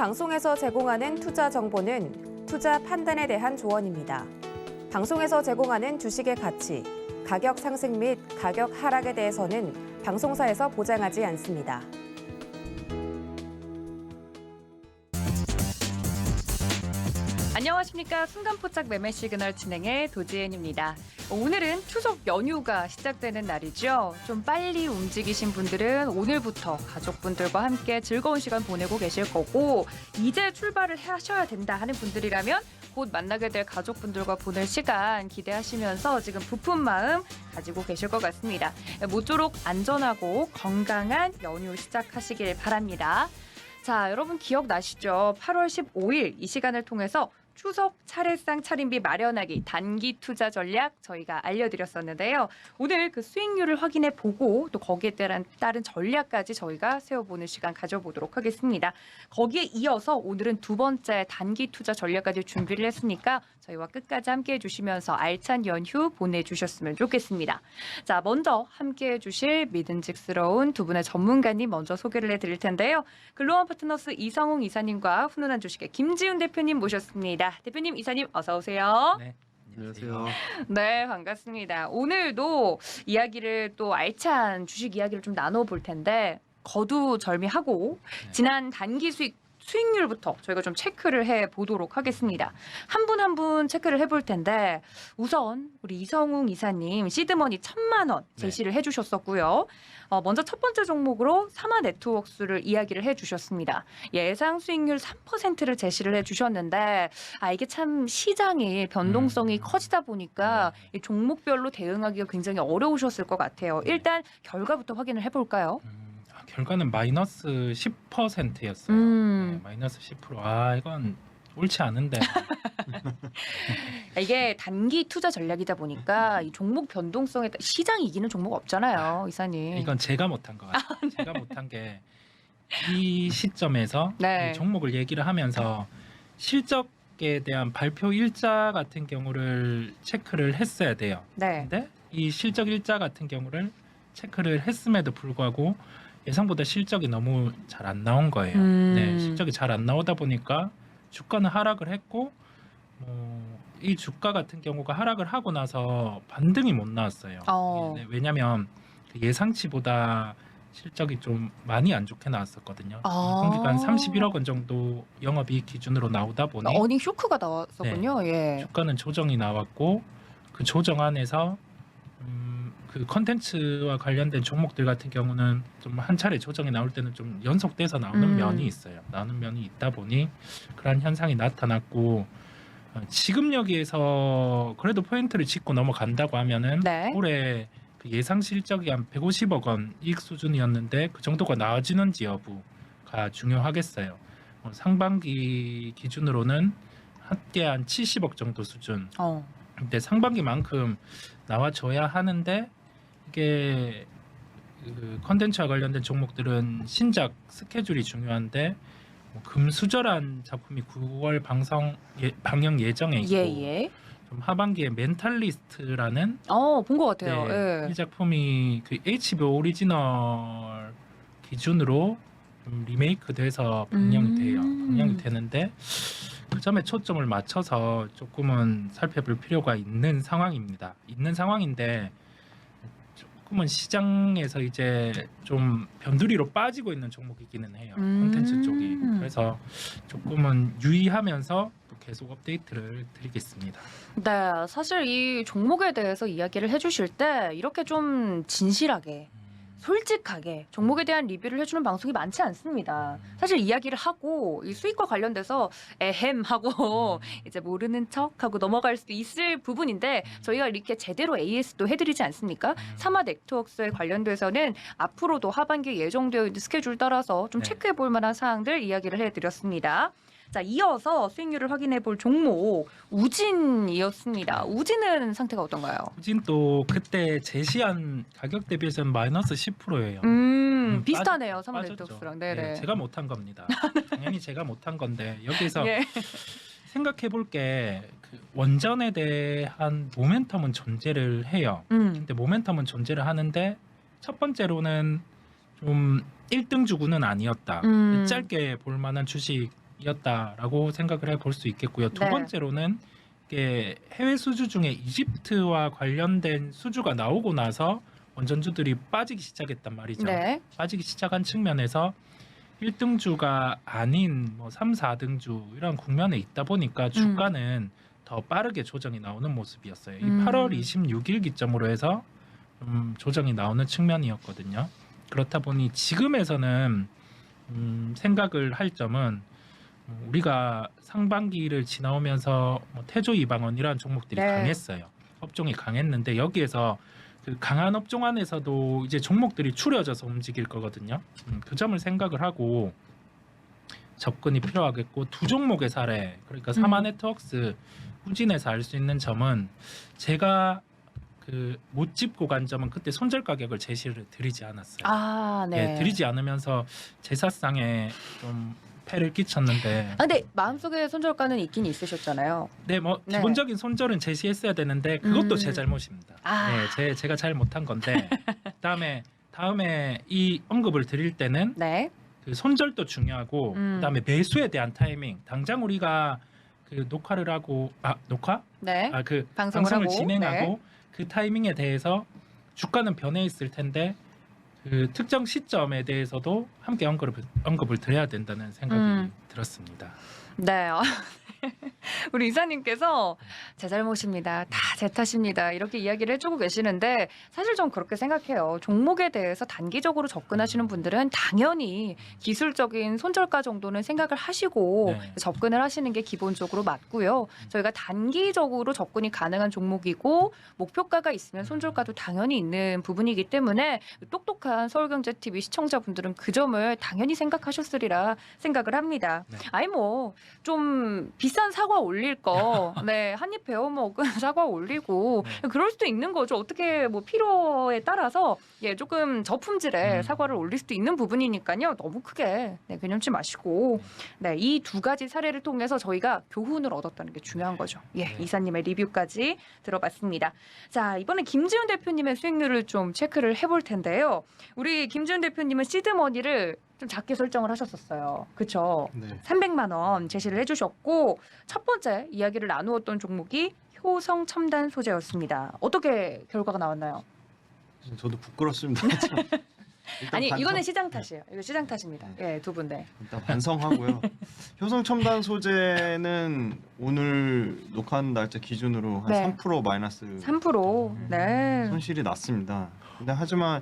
방송에서 제공하는 투자 정보는 투자 판단에 대한 조언입니다. 방송에서 제공하는 주식의 가치, 가격 상승 및 가격 하락에 대해서는 방송사에서 보장하지 않습니다. 안녕하십니까. 순간포착 매매 시그널 진행의 도지은입니다. 오늘은 추석 연휴가 시작되는 날이죠. 좀 빨리 움직이신 분들은 오늘부터 가족분들과 함께 즐거운 시간 보내고 계실 거고, 이제 출발을 하셔야 된다 하는 분들이라면 곧 만나게 될 가족분들과 보낼 시간 기대하시면서 지금 부푼 마음 가지고 계실 것 같습니다. 모쪼록 안전하고 건강한 연휴 시작하시길 바랍니다. 자, 여러분 기억나시죠? 8월 15일 이 시간을 통해서 추석 차례상 차림비 마련하기 단기 투자 전략 저희가 알려드렸었는데요. 오늘 그 수익률을 확인해 보고 또 거기에 따른 전략까지 저희가 세워보는 시간 가져보도록 하겠습니다. 거기에 이어서 오늘은 두 번째 단기 투자 전략까지 준비를 했으니까 저희와 끝까지 함께해 주시면서 알찬 연휴 보내주셨으면 좋겠습니다. 자, 먼저 함께해 주실 믿음직스러운 두 분의 전문가님 먼저 소개를 해드릴 텐데요. 글로원 파트너스 이성웅 이사님과 훈훈한 주식의 김지훈 대표님 모셨습니다. 대표님, 이사님 어서 오세요. 네, 안녕하세요. 네, 반갑습니다. 오늘도 이야기를 또 알찬 주식 이야기를 좀 나눠볼 텐데 거두절미하고 지난 단기 수익률부터 저희가 좀 체크를 해보도록 하겠습니다. 한 분 한 분 체크를 해볼 텐데 우선 우리 이성웅 이사님 시드머니 1,000만 원 제시를 해주셨었고요. 먼저 첫 번째 종목으로 사마 네트워크스를 이야기를 해주셨습니다. 예상 수익률 3%를 제시를 해주셨는데 이게 참 시장의 변동성이 커지다 보니까 이 종목별로 대응하기가 굉장히 어려우셨을 것 같아요. 일단 결과부터 확인을 해볼까요? 결과는 마이너스 10%였어요. 네, 마이너스 10%. 이건 옳지 않은데. 이게 단기 투자 전략이다 보니까 이 종목 변동성에 시장이 이기는 종목 없잖아요, 이사님. 이건 제가 못한 것 같아요. 제가 못한 게 이 시점에서 네. 이 종목을 얘기를 하면서 실적에 대한 발표 일자 같은 경우를 체크를 했어야 돼요. 네. 근데 이 실적 일자 같은 경우를 체크를 했음에도 불구하고 예상보다 실적이 너무 잘 안 나온 거예요. 네, 실적이 잘 안 나오다 보니까 주가는 하락을 했고 이 주가 같은 경우가 하락을 하고 나서 반등이 못 나왔어요. 네, 왜냐하면 예상치보다 실적이 좀 많이 안 좋게 나왔었거든요. 분기가 한 31억 원 정도 영업이익 기준으로 나오다 보니 어닝 쇼크가 나왔었군요. 예. 주가는 조정이 나왔고 그 조정 안에서 그 컨텐츠와 관련된 종목들 같은 경우는 좀 한 차례 조정이 나올 때는 좀 연속돼서 나오는 면이 있어요. 나오는 면이 있다 보니 그런 현상이 나타났고 지금 여기에서 그래도 포인트를 짚고 넘어간다고 하면은 네. 올해 그 예상 실적이 한 150억 원 이익 수준이었는데 그 정도가 나아지는지 여부가 중요하겠어요. 상반기 기준으로는 합계 한 70억 정도 수준. 근데 상반기만큼 나와줘야 하는데 이게 그 컨텐츠와 관련된 종목들은 신작 스케줄이 중요한데 금수저란 작품이 9월 방영 예정에 있고 예. 좀 하반기에 멘탈리스트라는 본 것 같아요. 네, 예. 이 작품이 그 HBO 오리지널 기준으로 좀 리메이크돼서 방영이 되는데 그 점에 초점을 맞춰서 조금은 살펴볼 필요가 있는 상황입니다. 있는 상황인데 조금은 시장에서 이제 좀 변두리로 빠지고 있는 종목이기는 해요. 콘텐츠 쪽이. 그래서 조금은 유의하면서 또 계속 업데이트를 드리겠습니다. 네, 사실 이 종목에 대해서 이야기를 해주실 때 이렇게 좀 진실하게 솔직하게 종목에 대한 리뷰를 해주는 방송이 많지 않습니다. 사실 이야기를 하고 이 수익과 관련돼서 에헴 하고 이제 모르는 척하고 넘어갈 수도 있을 부분인데 저희가 이렇게 제대로 AS도 해드리지 않습니까? 사마 네트워크스에 관련돼서는 앞으로도 하반기에 예정되어 있는 스케줄 따라서 좀 체크해볼 만한 사항들 이야기를 해드렸습니다. 자, 이어서 수익률을 확인해 볼 종목 우진이었습니다. 우진은 상태가 어떤가요? 우진도 그때 제시한 가격 대비해서는 마이너스 10%예요. 비슷하네요. 사마 빠졌죠. 네트워크스랑. 네, 네네. 제가 못한 겁니다. 당연히 제가 못한 건데 여기서 예. 생각해 볼 게 그 원전에 대한 모멘텀은 존재를 해요. 근데 모멘텀은 존재를 하는데 첫 번째로는 좀 1등 주구는 아니었다. 짧게 볼 만한 주식 측면이었다라고 생각을 해볼 수 있겠고요. 두 네. 번째로는 이게 해외 수주 중에 이집트와 관련된 수주가 나오고 나서 원전주들이 빠지기 시작했단 말이죠. 네. 빠지기 시작한 측면에서 1등주가 아닌 뭐 3, 4등주 이런 국면에 있다 보니까 주가는 더 빠르게 조정이 나오는 모습이었어요. 이 8월 26일 기점으로 해서 조정이 나오는 측면이었거든요. 그렇다 보니 지금에서는 생각을 할 점은 우리가 상반기를 지나오면서 뭐 태조 이방원 이러한 종목들이 네. 강했어요. 업종이 강했는데 여기에서 그 강한 업종 안에서도 이제 종목들이 추려져서 움직일 거거든요. 그 점을 생각을 하고 접근이 필요하겠고 두 종목의 사례 그러니까 사마네트웍스 후진에서 알 수 있는 점은 제가 그 못 짚고 간 점은 그때 손절 가격을 제시를 드리지 않았어요. 아, 네. 예, 드리지 않으면서 제사상에 좀 폐를 끼쳤는데 아, 근데 마음속에 손절가는 있긴 있으셨잖아요. 네, 뭐 네. 기본적인 손절은 제시했어야 되는데 그것도 제 음. 잘못입니다. 아. 네, 제가 잘 못한 건데 다음에 이 언급을 드릴 때는 네. 그 손절도 중요하고 그다음에 매수에 대한 타이밍 당장 우리가 그 녹화를 하고 녹화? 네. 그 방송을 방송을 하고, 진행하고 그 타이밍에 대해서 주가는 변해 있을 텐데 그 특정 시점에 대해서도 함께 언급을 드려야 된다는 생각이 들었습니다. 네. 우리 이사님께서 제 잘못입니다. 다 제 탓입니다. 이렇게 이야기를 해주고 계시는데 사실 전 그렇게 생각해요. 종목에 대해서 단기적으로 접근하시는 분들은 당연히 기술적인 손절가 정도는 생각을 하시고 네. 접근을 하시는 게 기본적으로 맞고요. 저희가 단기적으로 접근이 가능한 종목이고 목표가가 있으면 손절가도 당연히 있는 부분이기 때문에 똑똑한 서울경제TV 시청자분들은 그 점을 당연히 생각하셨으리라 생각을 합니다. 네. 아니 뭐 좀 비싼 사과 올릴 거, 네, 한입 베어 먹은 사과 올리고 그럴 수도 있는 거죠. 어떻게 뭐 필요에 따라서 예 조금 저품질의 사과를 올릴 수도 있는 부분이니까요. 너무 크게 네, 개념치 마시고 네, 이 두 가지 사례를 통해서 저희가 교훈을 얻었다는 게 중요한 거죠. 예, 네. 이사님의 리뷰까지 들어봤습니다. 자, 이번에 김지훈 대표님의 수익률을 좀 체크를 해볼 텐데요. 우리 김지훈 대표님은 시드머니를 좀 작게 설정을 하셨었어요. 그렇죠? 네. 300만 원 제시를 해주셨고 첫 번째 이야기를 나누었던 종목이 효성 첨단 소재였습니다. 어떻게 결과가 나왔나요? 저도 부끄럽습니다. 일단 아니 반성- 이거는 시장 탓이에요. 이거 시장 탓입니다. 예, 두 분 네. 일단 반성하고요. 효성 첨단 소재는 오늘 녹화한 날짜 기준으로 한 네. 3% 마이너스 3%. 네. 손실이 났습니다. 근데 하지만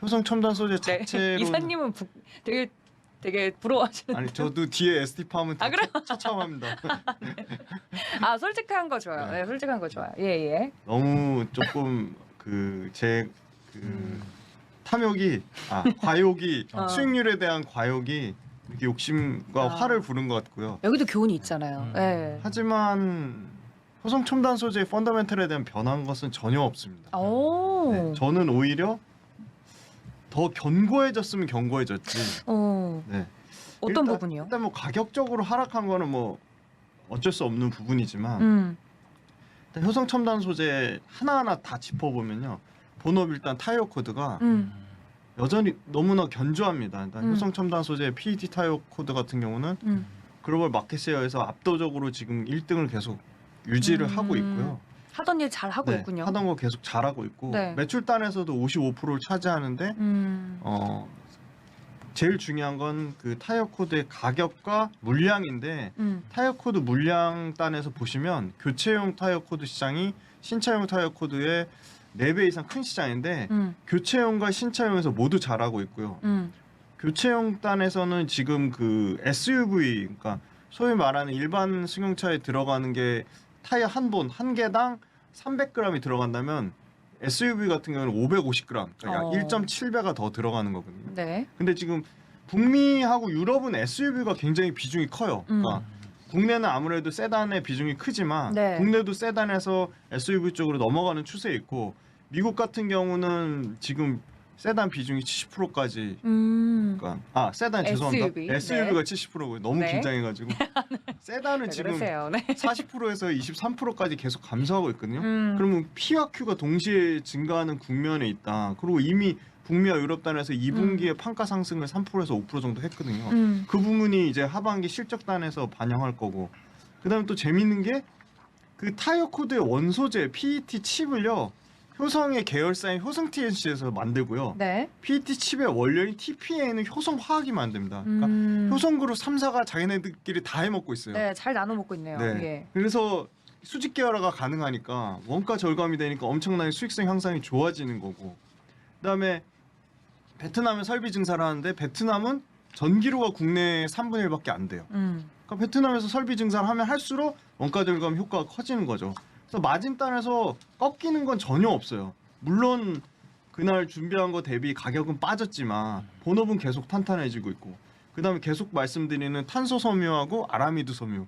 효성 첨단 소재 네. 자체로 이사님은 되게 부러워하시는. 아니 저도 뒤에 ST팜은 아, 그래요? 처참합니다. 아 솔직한 거 좋아요. 네, 솔직한 거 좋아요. 예 예. 너무 조금 탐욕이 과욕이 어. 수익률에 대한 과욕이 이렇게 욕심과 아. 화를 부른 것 같고요. 여기도 교훈이 있잖아요. 예. 하지만 효성 첨단 소재의 펀더멘털에 대한 변한 것은 전혀 없습니다. 오. 네, 저는 오히려 더 견고해졌으면 견고해졌지. 네. 어떤 일단- 부분이요? 일단 뭐 가격적으로 하락한 거는 뭐 어쩔 수 없는 부분이지만 일단 효성 첨단 소재 하나하나 다 짚어보면요. 본업 일단 타이어 코드가 여전히 너무나 견조합니다. 일단 효성 첨단 소재 PET 타이어 코드 같은 경우는 글로벌 마켓 셰어에서 압도적으로 지금 1등을 계속 유지를 하고 있고요. 하던 일 잘 하고 네, 있군요. 하던 거 계속 잘하고 있고 네. 매출단에서도 55%를 차지하는데 제일 중요한 건 그 타이어 코드의 가격과 물량인데 타이어 코드 물량단에서 보시면 교체용 타이어 코드 시장이 신차용 타이어 코드의 4배 이상 큰 시장인데 교체용과 신차용에서 모두 잘하고 있고요. 교체용 단에서는 지금 그 SUV 그러니까 소위 말하는 일반 승용차에 들어가는 게 타이어 한 개당 300g이 들어간다면 SUV 같은 경우는 550g, 그러니까 약 1.7배가 더 들어가는 거거든요. 네. 근데 지금 북미하고 유럽은 SUV가 굉장히 비중이 커요. 그러니까 국내는 아무래도 세단의 비중이 크지만 네. 국내도 세단에서 SUV 쪽으로 넘어가는 추세에 있고 미국 같은 경우는 지금 세단 비중이 70%까지 그러니까 세단 죄송합니다. SUV. SUV가 네. 70%고요. 너무 네. 긴장해가지고 세단은 지금 그러세요. 네. 40%에서 23%까지 계속 감소하고 있거든요. 그러면 P와 Q가 동시에 증가하는 국면에 있다. 그리고 이미 북미와 유럽 단에서 2분기에 판가 상승을 3%에서 5% 정도 했거든요. 음. 그 부분이 이제 하반기 실적 단에서 반영할 거고. 그다음에 또 재밌는 게 그 타이어 코드의 원소재 PET 칩을요. 효성의 계열사인 효성 TNC에서 만들고요. 네. PET 칩의 원료인 TPA는 효성 화학이 만듭니다. 그러니까 효성그룹 3사가 자기네들끼리 다 해먹고 있어요. 네, 잘 나눠 먹고 있네요. 네. 예. 그래서 수직 계열화가 가능하니까 원가 절감이 되니까 엄청나게 수익성 향상이 좋아지는 거고. 그다음에 베트남에 설비 증사를 하는데 베트남은 전기료가 국내 3분의 1밖에 안 돼요. 그러니까 베트남에서 설비 증사를 하면 할수록 원가 절감 효과가 커지는 거죠. 그래서 마진단에서 꺾이는 건 전혀 없어요. 물론 그날 준비한 거 대비 가격은 빠졌지만 본업은 계속 탄탄해지고 있고, 그다음에 계속 말씀드리는 탄소 섬유하고 아라미드 섬유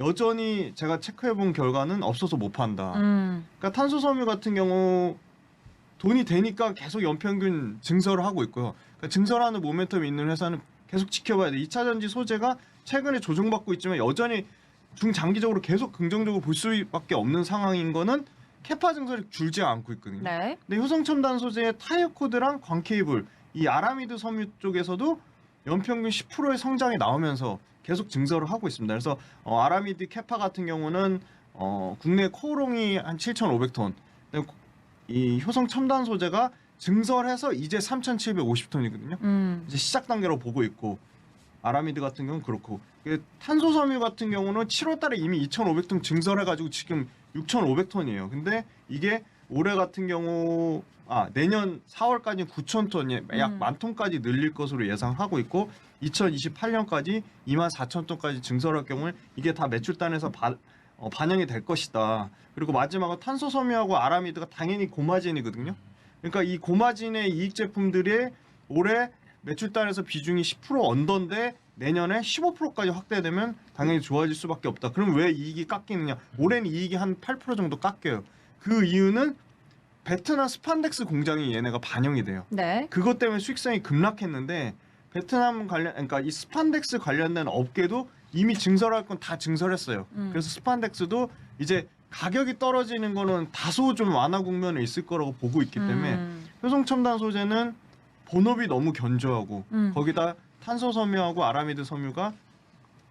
여전히 제가 체크해본 결과는 없어서 못 판다. 그러니까 탄소 섬유 같은 경우 돈이 되니까 계속 연평균 증설을 하고 있고요. 그러니까 증설하는 모멘텀이 있는 회사는 계속 지켜봐야 돼. 2차 전지 소재가 최근에 조정받고 있지만 여전히 중장기적으로 계속 긍정적으로 볼 수밖에 없는 상황인 거는 캐파 증설이 줄지 않고 있거든요. 네. 근데 효성첨단 소재의 타이어 코드랑 광 케이블, 이 아라미드 섬유 쪽에서도 연평균 10%의 성장이 나오면서 계속 증설을 하고 있습니다. 그래서 아라미드 캐파 같은 경우는 국내 코어롱이 한 7,500톤, 이 효성첨단 소재가 증설해서 이제 3,750톤이거든요. 이제 시작 단계로 보고 있고, 아라미드 같은 경우는 그렇고, 탄소 섬유 같은 경우는 7월달에 이미 2,500톤 증설해가지고 지금 6,500톤이에요. 근데 이게 올해 같은 경우 내년 4월까지 9,000톤, 약 10,000톤까지 늘릴 것으로 예상하고 있고, 2028년까지 24,000톤까지 증설할 경우에 이게 다 매출단에서 반영이 될 것이다. 그리고 마지막은 탄소 섬유하고 아라미드가 당연히 고마진이거든요. 그러니까 이 고마진의 이익 제품들의 올해 매출단에서 비중이 10% 언더인데 내년에 15%까지 확대되면 당연히 좋아질 수밖에 없다. 그럼 왜 이익이 깎이느냐? 올해는 이익이 한 8% 정도 깎여요. 그 이유는 베트남 스판덱스 공장이 얘네가 반영이 돼요. 네. 그것 때문에 수익성이 급락했는데 베트남 그러니까 이 스판덱스 관련된 업계도 이미 증설할 건 다 증설했어요. 그래서 스판덱스도 이제 가격이 떨어지는 거는 다소 좀 완화 국면에 있을 거라고 보고 있기 때문에 효성첨단 소재는 본업이 너무 견조하고 거기다 탄소 섬유하고 아라미드 섬유가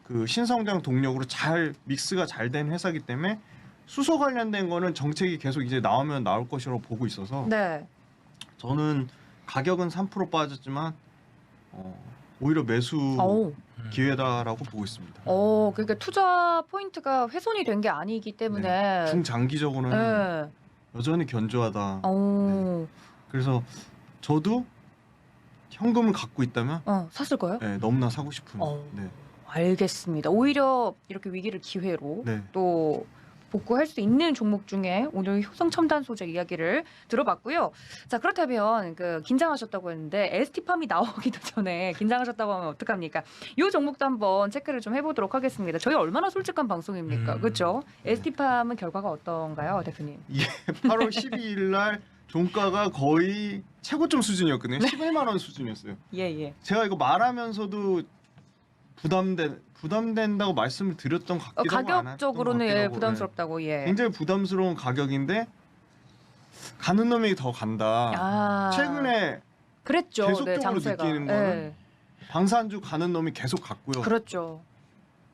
그 신성장 동력으로 잘 믹스가 잘 된 회사이기 때문에 수소 관련된 거는 정책이 계속 이제 나오면 나올 것이라고 보고 있어서 네. 저는 가격은 3% 빠졌지만 오히려 매수 오. 기회다라고 보고 있습니다. 그러니까 투자 포인트가 훼손이 된 게 아니기 때문에 중장기적으로는 네. 여전히 견조하다. 오. 그래서 저도 현금을 갖고 있다면 샀을 거예요? 너무나 사고 싶은. 네. 알겠습니다. 오히려 이렇게 위기를 기회로 네. 또 복구할 수 있는 종목 중에 오늘 효성첨단 소재 이야기를 들어봤고요. 자, 그렇다면 긴장하셨다고 했는데 ST팜이 나오기도 전에 긴장하셨다고 하면 어떡합니까? 이 종목도 한번 체크를 좀 해보도록 하겠습니다. 저희 얼마나 솔직한 방송입니까? 그렇죠? ST팜은 결과가 어떤가요, 대표님? 이게 8월 12일 날 종가가 거의 최고점 수준이었거든요. 11만 원 수준이었어요. 예. 제가 이거 말하면서도 부담된다고 말씀을 드렸던 것 같기도 하고 안 가격적으로는 했던 것 같기도 하고. 부담스럽다고. 예. 굉장히 부담스러운 가격인데 가는 놈이 더 간다. 최근에 그랬죠. 계속적으로 장세가. 느끼는 거는 방산주 가는 놈이 계속 갔고요. 그렇죠.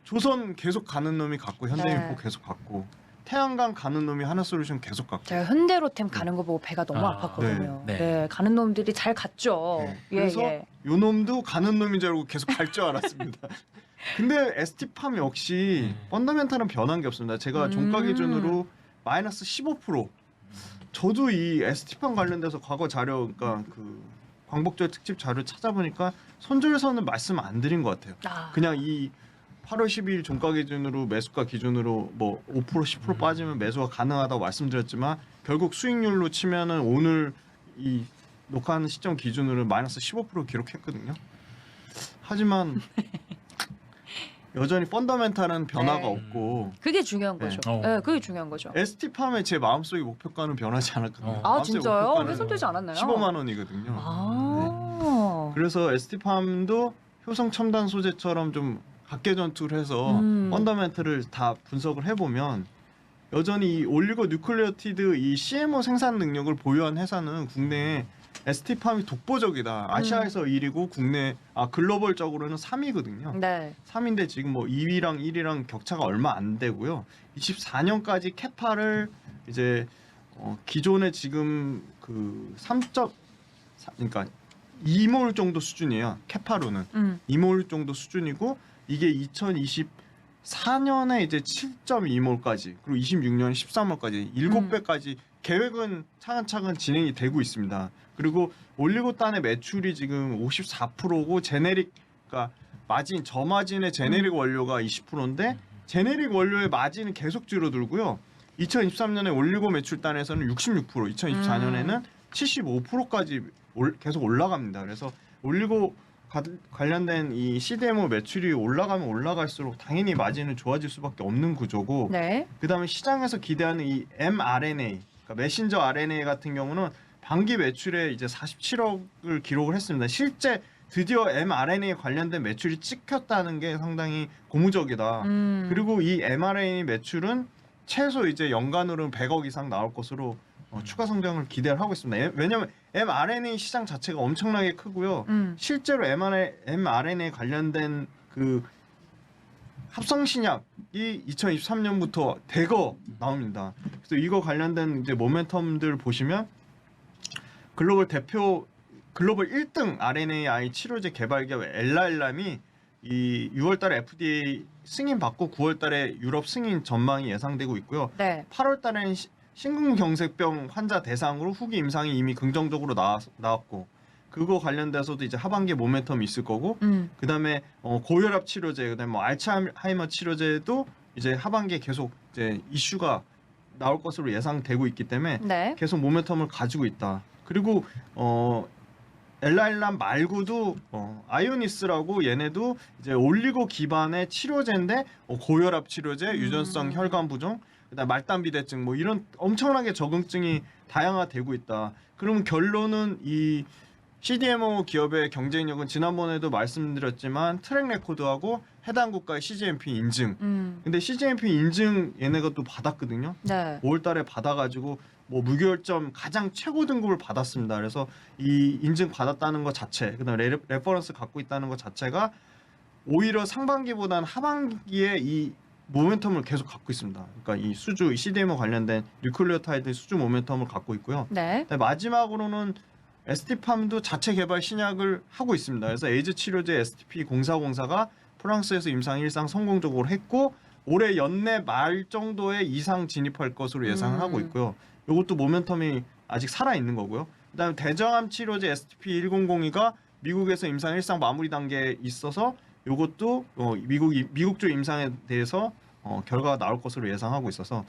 조선 계속 가는 놈이 갔고 현대인포 네. 계속 갔고 태양광 가는 놈이 하나솔루션 계속 갔고. 제가 현대로템 가는 거 보고 배가 너무 아팠거든요. 네. 네, 가는 놈들이 잘 갔죠. 네. 예, 그래서 예. 요 놈도 가는 놈인 줄 알고 계속 갈 줄 알았습니다. 근데 ST팜 역시 펀더멘탈은 변한 게 없습니다. 제가 종가 기준으로 마이너스 15%. 저도 이 ST팜 관련돼서 과거 자료, 그러니까 그 광복절 특집 자료 찾아보니까 손절선은 말씀 안 드린 것 같아요. 그냥 이 8월 12일 종가 기준으로 매수가 기준으로 뭐 5% 10% 빠지면 매수가 가능하다고 말씀드렸지만 결국 수익률로 치면은 오늘 이 녹화하는 시점 기준으로 마이너스 15% 기록했거든요. 하지만 여전히 펀더멘탈은 변화가 네. 없고 그게 중요한 네. 거죠. 네, 그게 중요한 거죠. ST팜의 제 마음속의 목표가는 변하지 않았거든요. 아, 마음속의 진짜요? 목표가는 훼손되지 않았나요? 15만 원이거든요. 아. 그래서 ST팜도 효성 첨단 소재처럼 좀 각계 전투를 해서 펀더멘트를 다 분석을 해보면 여전히 이 올리고 뉴클레오티드 이 CMO 생산 능력을 보유한 회사는 국내에 ST팜이 독보적이다. 아시아에서 1위고 국내 글로벌적으로는 3위거든요. 네. 3위인데 지금 뭐 2위랑 1위랑 격차가 얼마 안 되고요. 24년까지 캐파를 이제 기존에 지금 그 3.4 그러니까 2몰 정도 수준이에요. 캐파로는 2몰 정도 수준이고 이게 2024년에 이제 7.2몰까지 그리고 26년 13몰까지 7배까지 계획은 차근차근 진행이 되고 있습니다. 그리고 올리고단의 매출이 지금 54%고 제네릭 그러니까 마진 저마진의 제네릭 원료가 20%인데 제네릭 원료의 마진은 계속 줄어들고요. 2023년에 올리고 매출단에서는 66%, 2024년에는 75%까지 계속 올라갑니다. 그래서 올리고 관련된 이 CDMO 매출이 올라가면 올라갈수록 당연히 마진은 좋아질 수밖에 없는 구조고 네. 그다음에 시장에서 기대하는 이 mRNA, 그러니까 메신저 RNA 같은 경우는 반기 매출에 이제 47억을 기록을 했습니다. 실제 드디어 mRNA 관련된 매출이 찍혔다는 게 상당히 고무적이다. 그리고 이 mRNA 매출은 최소 이제 연간으로는 100억 이상 나올 것으로 추가 성장을 기대를 하고 있습니다. 왜냐하면 mRNA 시장 자체가 엄청나게 크고요. 실제로 mRNA 관련된 그 합성 신약이 2023년부터 대거 나옵니다. 그래서 이거 관련된 이제 모멘텀들 보시면 글로벌 1등 RNAi 치료제 개발 기업 엘라엘람이 이 6월달에 FDA 승인 받고 9월달에 유럽 승인 전망이 예상되고 있고요. 네. 8월달에는 심근경색병 환자 대상으로 후기 임상이 이미 긍정적으로 나왔고 그거 관련돼서도 이제 하반기에 모멘텀이 있을 거고 그다음에 고혈압 치료제 그다음에 뭐 알츠하이머 치료제도 이제 하반기에 계속 이제 이슈가 나올 것으로 예상되고 있기 때문에 네. 계속 모멘텀을 가지고 있다. 그리고 엘라엘람 말고도 아이오니스라고 얘네도 이제 올리고 기반의 치료제인데 고혈압 치료제, 유전성 혈관 부종, 그다음 말단 비대증 뭐 이런 엄청나게 적응증이 다양화되고 있다. 그러면 결론은 이 CDMO 기업의 경쟁력은 지난번에도 말씀드렸지만 트랙 레코드하고 해당 국가의 CGMP 인증. 근데 CGMP 인증 얘네가 또 받았거든요. 네. 5월달에 받아가지고 뭐 무결점 가장 최고 등급을 받았습니다. 그래서 이 인증 받았다는 것 자체, 그다음에 레퍼런스 갖고 있다는 것 자체가 오히려 상반기보다는 하반기에 이 모멘텀을 계속 갖고 있습니다. 그러니까 이 수주, 이 CDMO 관련된 뉴클리오타이드 수주 모멘텀을 갖고 있고요. 네. 마지막으로는 ST팜도 자체 개발 신약을 하고 있습니다. 그래서 에이즈 치료제 STP-0404가 프랑스에서 임상 1상 성공적으로 했고 올해 연내 말 정도에 이상 진입할 것으로 예상을 하고 있고요. 이것도 모멘텀이 아직 살아 있는 거고요. 그다음에 대장암 치료제 STP-1002가 미국에서 임상 1상 마무리 단계에 있어서 이것도 미국 쪽 임상에 대해서 결과가 나올 것으로 예상하고 있어서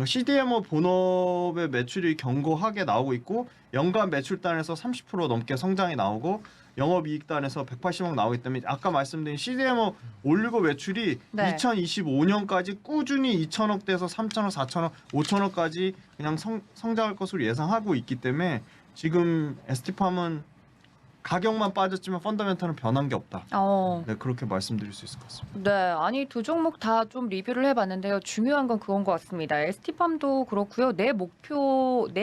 CDMO 본업의 매출이 견고하게 나오고 있고 연간 매출단에서 30% 넘게 성장이 나오고 영업이익단에서 180억 나오기 때문에 아까 말씀드린 CDMO 올리고 매출이 네. 2025년까지 꾸준히 2천억대에서 3천억, 4천억, 5천억까지 그냥 성장할 것으로 예상하고 있기 때문에 지금 ST팜은 가격만 빠졌지만 펀더멘털은 변한 게 없다. 네, 그렇게 말씀드릴 수 있을 것 같습니다. 네, 아니 두 종목 다 좀 리뷰를 해봤는데요. 중요한 건 그건 것 같습니다. ST팜도 그렇고요. 내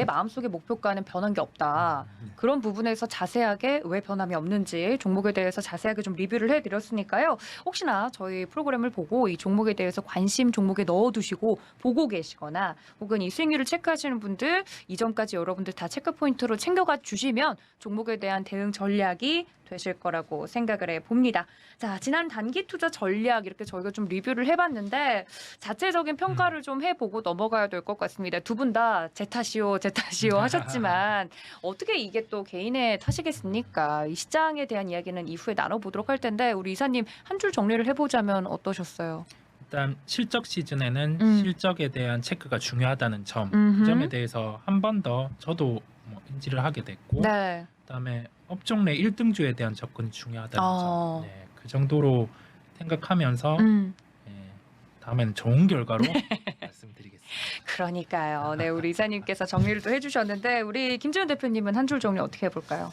마음속의 목표가는 변한 게 없다. 그런 부분에서 자세하게 왜 변함이 없는지 종목에 대해서 자세하게 좀 리뷰를 해드렸으니까요. 혹시나 저희 프로그램을 보고 이 종목에 대해서 관심 종목에 넣어두시고 보고 계시거나 혹은 이 수익률을 체크하시는 분들 이전까지 여러분들 다 체크 포인트로 챙겨가 주시면 종목에 대한 대응 전략이 되실 거라고 생각을 해봅니다. 자, 지난 단기 투자 전략 이렇게 저희가 좀 리뷰를 해봤는데 자체적인 평가를 좀 해보고 넘어가야 될 것 같습니다. 두 분 다 제 탓이요 하셨지만 어떻게 이게 또 개인의 탓이겠습니까? 이 시장에 대한 이야기는 이후에 나눠보도록 할 텐데 우리 이사님 한 줄 정리를 해보자면 어떠셨어요? 일단 실적 시즌에는 실적에 대한 체크가 중요하다는 점, 음흠. 그 점에 대해서 한 번 더 저도 뭐 인지를 하게 됐고 네. 그다음에 업종 내 1등주에 대한 접근이 중요하다는 어. 점, 네, 그 정도로 생각하면서 예, 다음에는 좋은 결과로 말씀드리겠습니다. 그러니까요. 네, 우리 이사님께서 정리를 또 해주셨는데 우리 김지훈 대표님은 한 줄 정리 어떻게 해볼까요?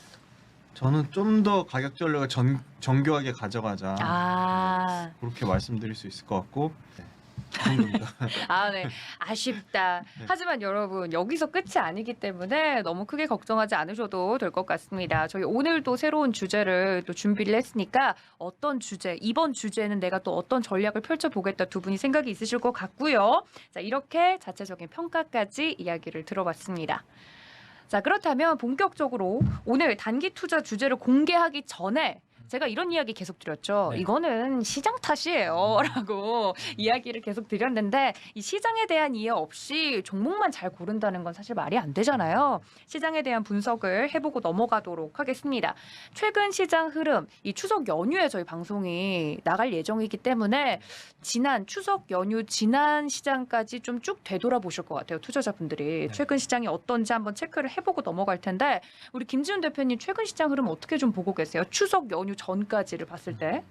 저는 좀 더 가격 전략을 정교하게 가져가자. 아, 그렇게 말씀드릴 수 있을 것 같고 그 정도입니다. 아, 네. 아쉽다. 하지만 여러분, 여기서 끝이 아니기 때문에 너무 크게 걱정하지 않으셔도 될 것 같습니다. 저희 오늘도 새로운 주제를 또 준비를 했으니까 어떤 주제, 이번 주제는 내가 또 어떤 전략을 펼쳐보겠다 두 분이 생각이 있으실 것 같고요. 자, 이렇게 자체적인 평가까지 이야기를 들어봤습니다. 자, 그렇다면 본격적으로 오늘 단기 투자 주제를 공개하기 전에 제가 이런 이야기 계속 드렸죠. 네. 이거는 시장 탓이에요. 라고 이야기를 계속 드렸는데 이 시장에 대한 이해 없이 종목만 잘 고른다는 건 사실 말이 안 되잖아요. 시장에 대한 분석을 해보고 넘어가도록 하겠습니다. 최근 시장 흐름, 이 추석 연휴에 저희 방송이 나갈 예정이기 때문에 지난 추석 연휴 지난 시장까지 좀 쭉 되돌아보실 것 같아요. 투자자분들이. 네. 최근 시장이 어떤지 한번 체크를 해보고 넘어갈 텐데 우리 김지훈 대표님 최근 시장 흐름 어떻게 좀 보고 계세요? 추석 연휴 전까지를 봤을 때.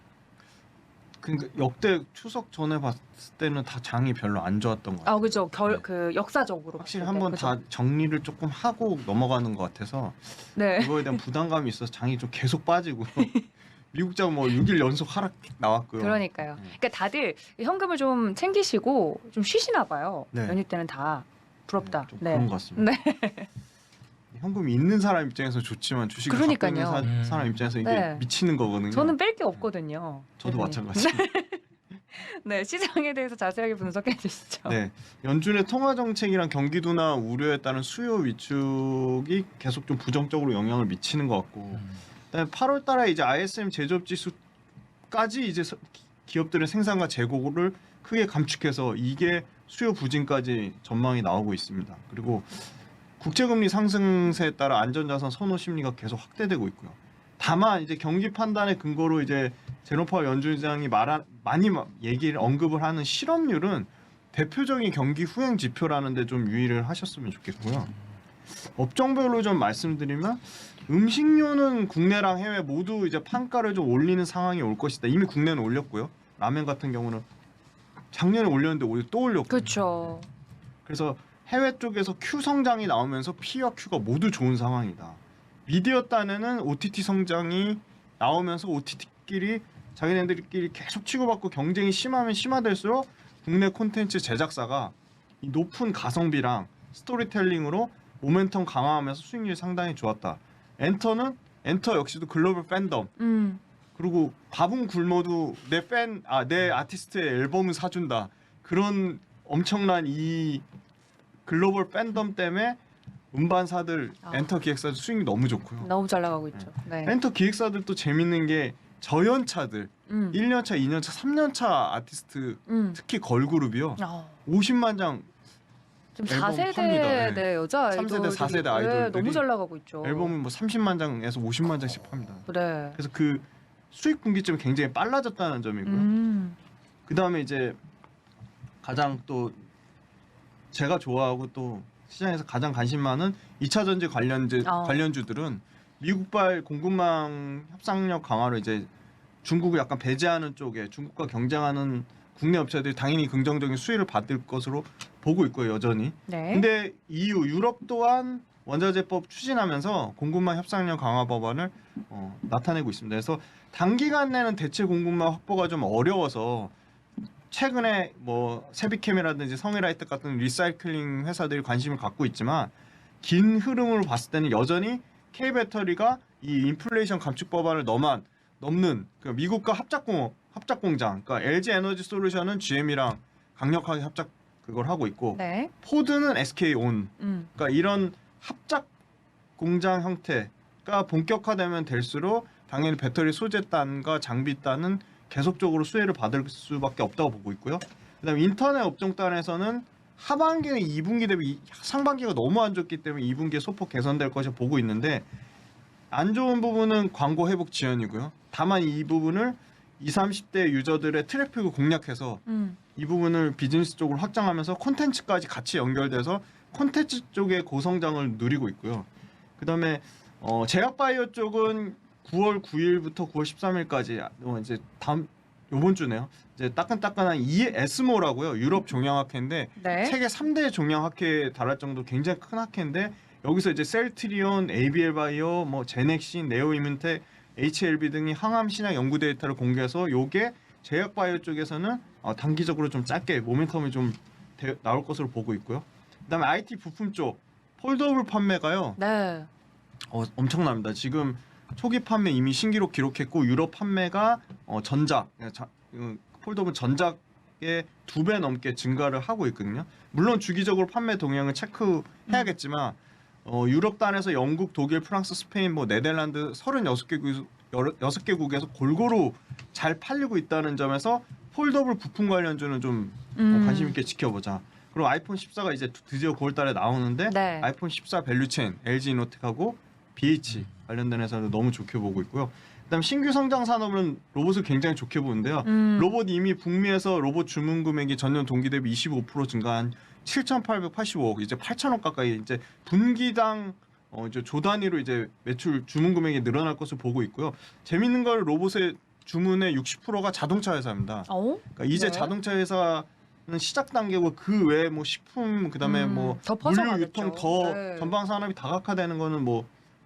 그러니까 역대 추석 전에 봤을 때는 다 장이 별로 안 좋았던 것 같아요. 아, 그죠. 네. 그 역사적으로 확실히 봤을 때, 한번 그죠? 다 정리를 조금 하고 넘어가는 것 같아서 네. 그거에 대한 부담감이 있어서 장이 좀 계속 빠지고 미국장 뭐 6일 연속 하락 나왔고요. 그러니까요. 그러니까 다들 현금을 좀 챙기시고 좀 쉬시나 봐요. 네. 연휴 때는 다 부럽다. 좀 네. 그런 것 같습니다. 현금이 있는 사람 입장에서 좋지만 주식을 갖고 그러니까요. 있는 사람 입장에서 이게 네. 미치는 거거든요. 저는 뺄 게 없거든요. 저도 대표님. 마찬가지입니다. 네, 시장에 대해서 자세하게 분석해 주시죠. 네, 연준의 통화 정책이랑 경기도나 우려에 따른 수요 위축이 계속 좀 부정적으로 영향을 미치는 것 같고, 그다음에 8월달에 이제 ISM 제조업 지수까지 이제 기업들의 생산과 재고를 크게 감축해서 이게 수요 부진까지 전망이 나오고 있습니다. 그리고 국제금리 상승세에 따라 안전자산 선호 심리가 계속 확대되고 있고요. 다만 이제 경기 판단의 근거로 이제 제롬 파월 연준의장이 많이 얘기를 언급을 하는 실업률은 대표적인 경기 후행 지표라는 데 좀 유의를 하셨으면 좋겠고요. 업종별로 좀 말씀드리면 음식료는 국내랑 해외 모두 이제 판가를 좀 올리는 상황이 올 것이다. 이미 국내는 올렸고요. 라면 같은 경우는 작년에 올렸는데 올해 또 올렸고. 그렇죠. 그래서 해외 쪽에서 Q 성장이 나오면서 P와 Q가 모두 좋은 상황이다. 미디어 딴에는 OTT 성장이 나오면서 OTT끼리 자기네들끼리 계속 치고받고 경쟁이 심하면 심화될수록 국내 콘텐츠 제작사가 이 높은 가성비랑 스토리텔링으로 모멘텀 강화하면서 수익률이 상당히 좋았다. 엔터 역시도 글로벌 팬덤. 그리고 밥은 굶어도 내 아티스트의 앨범을 사준다. 그런 엄청난 이 글로벌 팬덤 때문에 음반사들, 엔터 기획사들 수익이 너무 좋고요. 너무 잘 나가고 있죠. 네. 엔터 기획사들도 재밌는 게 저연차들, 1년차, 2년차, 3년차 아티스트 특히 걸그룹이요. 50만 장 좀 앨범 4세대 팝니다. 네. 네, 여자 3세대, 아이돌들이 4세대 아이돌들이 너무 잘 나가고 있죠. 앨범은 뭐 30만 장에서 50만 장씩 팝니다. 네. 그래서 그 수익 분기점이 굉장히 빨라졌다는 점이고요. 그 다음에 이제 가장 또 제가 좋아하고 또 시장에서 가장 관심 많은 2차 전지 관련주들은 미국발 공급망 협상력 강화로 이제 중국을 약간 배제하는 쪽에 중국과 경쟁하는 국내 업체들이 당연히 긍정적인 수혜를 받을 것으로 보고 있고요, 여전히. 네. 근데 EU, 유럽 또한 원자재법 추진하면서 공급망 협상력 강화 법안을 나타내고 있습니다. 그래서 단기간 내는 대체 공급망 확보가 좀 어려워서 최근에 뭐 세비캠이라든지 성일라이트 같은 리사이클링 회사들이 관심을 갖고 있지만 긴 흐름으로 봤을 때는 여전히 K배터리가 이 인플레이션 감축 법안을 넘는 그 미국과 합작공장, 그러니까 LG 에너지 솔루션은 GM이랑 강력하게 합작 그걸 하고 있고 네. 포드는 SK온, 그러니까 이런 합작 공장 형태가 본격화되면 될수록 당연히 배터리 소재단과 장비단은 계속적으로 수혜를 받을 수밖에 없다고 보고 있고요. 그다음에 인터넷 업종단에서는 하반기는 2분기 대비 상반기가 너무 안 좋기 때문에 2분기에 소폭 개선될 것을 보고 있는데 안 좋은 부분은 광고 회복 지연이고요. 다만 이 부분을 20, 30대 유저들의 트래픽을 공략해서 이 부분을 비즈니스 쪽으로 확장하면서 콘텐츠까지 같이 연결돼서 콘텐츠 쪽의 고성장을 누리고 있고요. 그다음에 제약바이오 쪽은 9월 9일부터 9월 13일까지 이제 요번 주네요. 이제 따끈따끈한 에스모라고요. 유럽 종양학회인데 네. 세계 3대 종양학회에 달할 정도 굉장히 큰 학회인데 여기서 이제 셀트리온, ABL 바이오, 뭐 제넥신, 네오이문텍, HLB 등이 항암 신약 연구 데이터를 공개해서 요게 제약바이오 쪽에서는 단기적으로 좀 짧게 모멘텀이 좀 나올 것으로 보고 있고요. 그다음에 IT 부품 쪽 폴더블 판매가요. 네. 엄청납니다. 지금 초기 판매 이미 신기록 기록했고 유럽 판매가 폴더블 전작의 2배 넘게 증가를 하고 있거든요. 물론 주기적으로 판매 동향을 체크해야겠지만 유럽 단에서 영국, 독일, 프랑스, 스페인, 네덜란드 36개국에서 골고루 잘 팔리고 있다는 점에서 폴더블 부품 관련주는 좀 관심 있게 지켜보자. 그리고 아이폰 14가 이제 드디어 9월달에 나오는데 네. 아이폰 14 밸류체인 LG 이노텍하고 BH 관련된 회사도 너무 좋게 보고 있고요. 그다음 신규 성장 산업은 로봇을 굉장히 좋게 보는데요. 로봇 이미 북미에서 로봇 주문 금액이 전년 동기 대비 25% 증가한 7,885억, 이제 8천억 가까이 이제 분기당 이제 조 단위로 이제 매출 주문 금액이 늘어날 것을 보고 있고요. 재밌는 건 로봇의 주문의 60%가 자동차 회사입니다. 그러니까 이제 네. 자동차 회사는 시작 단계고 그 외에 식품 그다음에 더 물류 퍼져가겠죠. 유통 더 네. 전방 산업이 다각화되는 거는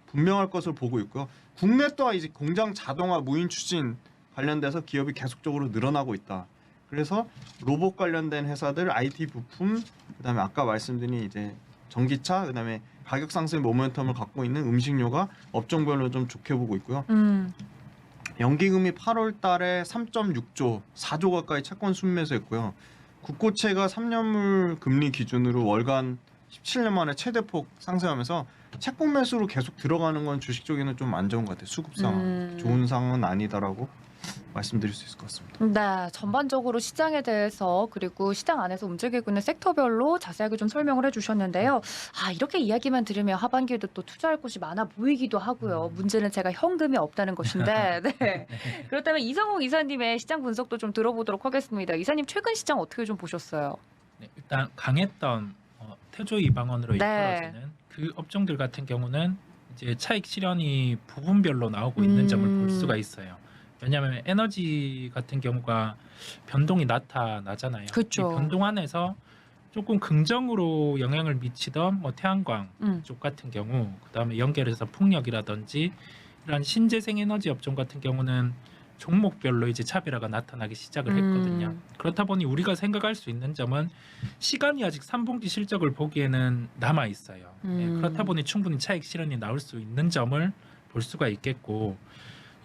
분명할 것을 보고 있고요. 국내 또한 이제 공장 자동화 무인 추진 관련돼서 기업이 계속적으로 늘어나고 있다. 그래서 로봇 관련된 회사들, IT 부품, 그다음에 아까 말씀드린 이제 전기차, 그다음에 가격 상승 모멘텀을 갖고 있는 음식료가 업종별로 좀 좋게 보고 있고요. 연기금이 8월달에 3.6조, 4조 가까이 채권 순매수했고요. 국고채가 3년물 금리 기준으로 월간 17년 만에 최대폭 상승하면서 채권 매수로 계속 들어가는 건 주식 쪽에는 좀 안 좋은 것 같아요. 수급 상황 좋은 상황은 아니다라고 말씀드릴 수 있을 것 같습니다. 네, 전반적으로 시장에 대해서 그리고 시장 안에서 움직이고 있는 섹터별로 자세하게 좀 설명을 해주셨는데요. 이렇게 이야기만 들으면 하반기에도 또 투자할 곳이 많아 보이기도 하고요. 문제는 제가 현금이 없다는 것인데. 네. 그렇다면 이성욱 이사님의 시장 분석도 좀 들어보도록 하겠습니다. 이사님 최근 시장 어떻게 좀 보셨어요? 네, 일단 강했던 태조 이방원으로 네. 이끌어지는 그 업종들 같은 경우는 이제 차익 실현이 부분별로 나오고 있는 점을 볼 수가 있어요. 왜냐하면 에너지 같은 경우가 변동이 나타나잖아요. 그쵸. 이 변동 안에서 조금 긍정으로 영향을 미치던 태양광 쪽 같은 경우, 그다음에 연결해서 풍력이라든지 이런 신재생 에너지 업종 같은 경우는 종목별로 이제 차별화가 나타나기 시작을 했거든요. 그렇다 보니 우리가 생각할 수 있는 점은 시간이 아직 3분기 실적을 보기에는 남아 있어요. 그렇다 보니 충분히 차익 실현이 나올 수 있는 점을 볼 수가 있겠고,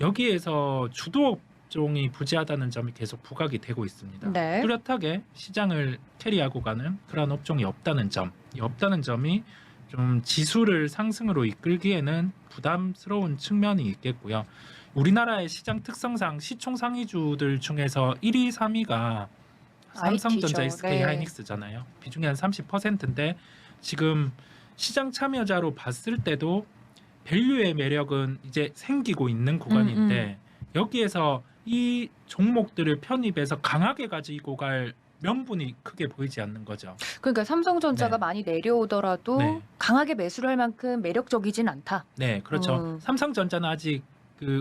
여기에서 주도 업종이 부재하다는 점이 계속 부각이 되고 있습니다. 네. 뚜렷하게 시장을 캐리하고 가는 그런 업종이 없다는 점, 이 없다는 점이 좀 지수를 상승으로 이끌기에는 부담스러운 측면이 있겠고요. 우리나라의 시장 특성상 시총 상위주들 중에서 1위, 3위가 삼성전자, IT죠. SK 네. 하이닉스잖아요. 비중이 한 30%인데 지금 시장 참여자로 봤을 때도 밸류의 매력은 이제 생기고 있는 구간인데 여기에서 이 종목들을 편입해서 강하게 가지고 갈 명분이 크게 보이지 않는 거죠. 그러니까 삼성전자가 네. 많이 내려오더라도 네. 강하게 매수를 할 만큼 매력적이진 않다. 네, 그렇죠. 삼성전자는 아직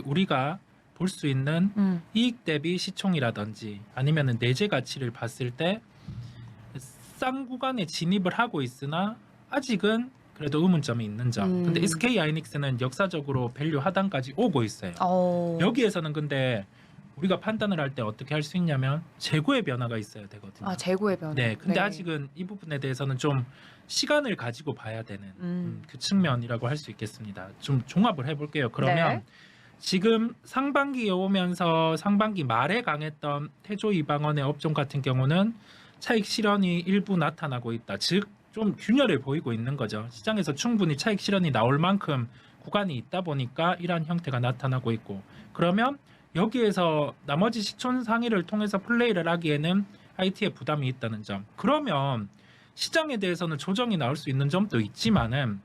우리가 볼 수 있는 이익 대비 시총이라든지 아니면은 내재 가치를 봤을 때 싼 구간에 진입을 하고 있으나 아직은 그래도 의문점이 있는 점. 근데 SK 하이닉스는 역사적으로 밸류 하단까지 오고 있어요. 여기에서는 근데 우리가 판단을 할 때 어떻게 할 수 있냐면 재고의 변화가 있어야 되거든요. 재고의 변화. 네, 근데 아직은 이 부분에 대해서는 좀 시간을 가지고 봐야 되는 그 측면이라고 할 수 있겠습니다. 좀 종합을 해볼게요. 그러면 네. 지금 상반기에 오면서 상반기 말에 강했던 태조 이방원의 업종 같은 경우는 차익 실현이 일부 나타나고 있다. 즉 좀 균열해 보이고 있는 거죠. 시장에서 충분히 차익 실현이 나올 만큼 구간이 있다 보니까 이러한 형태가 나타나고 있고, 그러면 여기에서 나머지 시총 상위를 통해서 플레이를 하기에는 IT에 부담이 있다는 점. 그러면 시장에 대해서는 조정이 나올 수 있는 점도 있지만은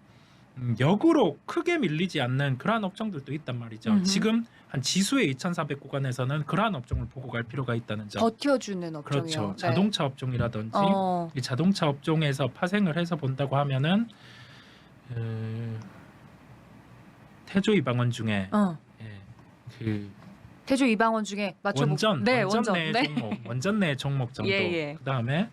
역으로 크게 밀리지 않는 그러한 업종들도 있단 말이죠. 지금 한 지수의 2,400 구간에서는 그러한 업종을 보고 갈 필요가 있다는 점. 버텨주는 업종이요. 그렇죠. 네. 자동차 업종이라든지 이 자동차 업종에서 파생을 해서 본다고 하면은 태조 이방원 중에 그 태조 이방원 중에 맞춰보. 원전 네, 원전 내 네. 종목, 원전 내 종목 정도. 예. 그다음에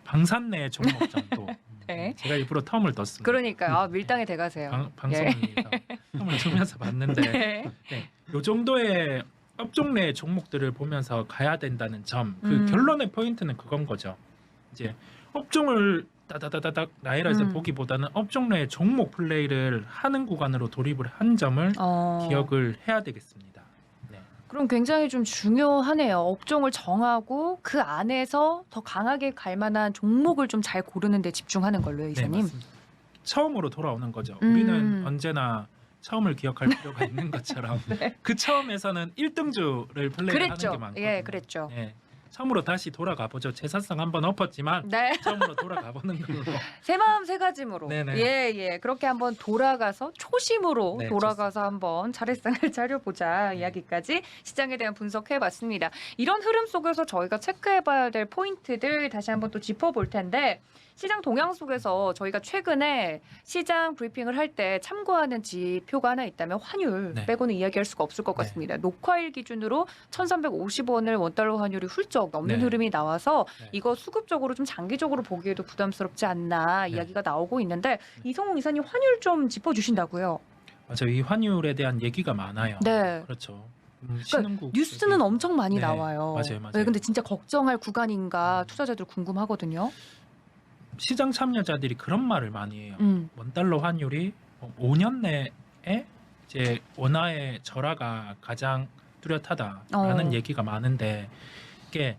방산 내 종목 정도. 네. 제가 일부러 텀을 뒀습니다. 그러니까요. 밀당에 대가세요. 방송입니다. 텀을 두면서 봤는데 네. 이 정도의 업종 내 종목들을 보면서 가야 된다는 점, 그 음. 결론의 포인트는 그건 거죠. 이제 업종을 따다다다닥 나열해서 음. 보기보다는 업종 내 종목 플레이를 하는 구간으로 돌입을 한 점을 기억을 해야 되겠습니다. 네. 그럼 굉장히 좀 중요하네요. 업종을 정하고 그 안에서 더 강하게 갈 만한 종목을 좀 잘 고르는 데 집중하는 걸로요, 네, 이사님. 맞습니다. 처음으로 돌아오는 거죠. 음. 우리는 언제나 처음을 기억할 필요가 있는 것처럼 네. 그 처음에서는 1등주를 플레이하는 게 그랬죠. 많거든요. 예, 그랬죠. 네. 처음으로 다시 돌아가 보죠. 제사상 한번 엎었지만 네. 처음으로 돌아가 보는 걸로. 새 마음 새 가짐으로. 네네. 예. 그렇게 한번 돌아가서 초심으로 네, 돌아가서 한번 차례상을 차려보자 이야기까지 시장에 대한 분석해봤습니다. 이런 흐름 속에서 저희가 체크해봐야 될 포인트들 다시 한번 또 짚어볼 텐데 시장 동향 속에서 저희가 최근에 시장 브리핑을 할 때 참고하는 지표가 하나 있다면 환율 네. 빼고는 이야기할 수가 없을 것 네. 같습니다. 녹화일 기준으로 1,350원을 원달러 환율이 훌쩍 넘는 네. 흐름이 나와서 네. 이거 수급적으로 좀 장기적으로 보기에도 부담스럽지 않나 네. 이야기가 나오고 있는데 이성웅 이사님 환율 좀 짚어주신다고요. 맞아요. 이 환율에 대한 얘기가 많아요. 네. 그렇죠. 신흥국 뉴스는 얘기. 엄청 많이 네, 나와요. 맞아요. 네, 근데 진짜 걱정할 구간인가 투자자들 궁금하거든요. 시장 참여자들이 그런 말을 많이 해요. 음. 원달러 환율이 5년 내에 이제 원화의 절하가 가장 뚜렷하다라는 얘기가 많은데 이게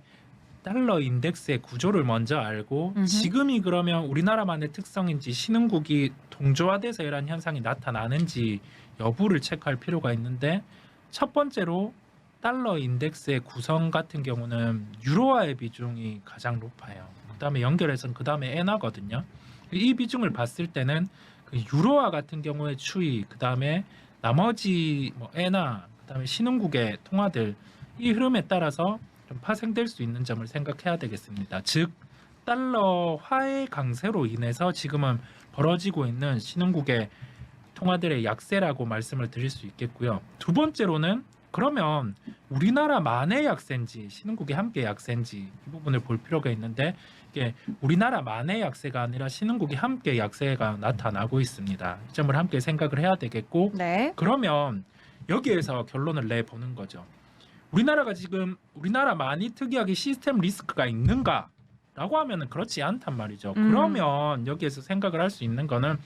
달러 인덱스의 구조를 먼저 알고 음흠. 지금이 그러면 우리나라만의 특성인지 신흥국이 동조화돼서 이런 현상이 나타나는지 여부를 체크할 필요가 있는데 첫 번째로 달러 인덱스의 구성 같은 경우는 유로화의 비중이 가장 높아요. 그다음에 연결해서 그다음에 엔화거든요. 이 비중을 봤을 때는 그 유로화 같은 경우의 추이, 그다음에 나머지 뭐 엔화, 그다음에 신흥국의 통화들 이 흐름에 따라서 좀 파생될 수 있는 점을 생각해야 되겠습니다. 즉 달러화의 강세로 인해서 지금은 벌어지고 있는 신흥국의 통화들의 약세라고 말씀을 드릴 수 있겠고요. 두 번째로는 그러면 우리나라만의 약세인지 신흥국이 함께 약세인지 이 부분을 볼 필요가 있는데 이게 우리나라만의 약세가 아니라 신흥국이 함께 약세가 나타나고 있습니다. 이 점을 함께 생각을 해야 되겠고 네. 그러면 여기에서 결론을 내보는 거죠. 우리나라가 지금 우리나라만이 특이하게 시스템 리스크가 있는가? 라고 하면은 그렇지 않단 말이죠. 그러면 여기에서 생각을 할 수 있는 거는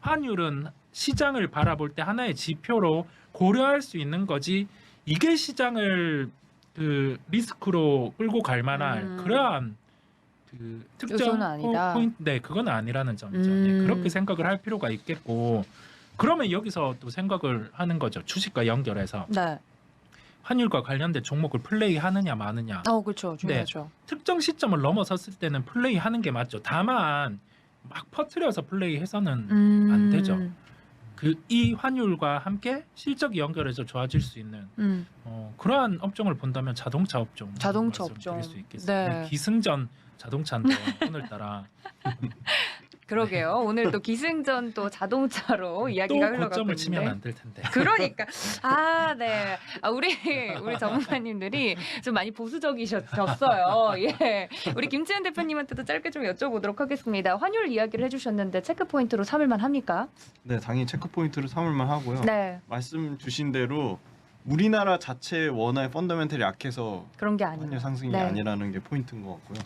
환율은 시장을 바라볼 때 하나의 지표로 고려할 수 있는 거지 이게 시장을 그 리스크로 끌고 갈 만한 그러한 그 특정 요소는 아니다. 포인트, 네, 그건 아니라는 점이죠. 음. 네, 그렇게 생각을 할 필요가 있겠고 그러면 여기서 또 생각을 하는 거죠. 주식과 연결해서 네. 환율과 관련된 종목을 플레이하느냐 마느냐. 그렇죠. 중요하죠. 특정 시점을 넘어섰을 때는 플레이하는 게 맞죠. 다만 막 퍼뜨려서 플레이해서는 안 되죠. 이 환율과 함께 실적이 연결해서 좋아질 수 있는 그러한 업종을 본다면 자동차 업종 자동차 말씀드릴 업종. 수 있겠습니다. 네. 기승전 자동차인데 오늘따라 그러게요. 오늘 또 기승전 또 자동차로 이야기가 또 흘러가고 고점을 치면 있는데. 안 될 텐데. 그러니까 네. 우리 전문가님들이 좀 많이 보수적이셨어요. 예. 우리 김지현 대표님한테도 짧게 좀 여쭤보도록 하겠습니다. 환율 이야기를 해주셨는데 체크 포인트로 삼을만 합니까? 네, 당연히 체크 포인트를 삼을만 하고요. 네. 말씀 주신 대로 우리나라 자체 원화의 펀더멘털이 약해서 그런 게 아니에요. 환율 상승이 네. 아니라는 게 포인트인 것 같고요.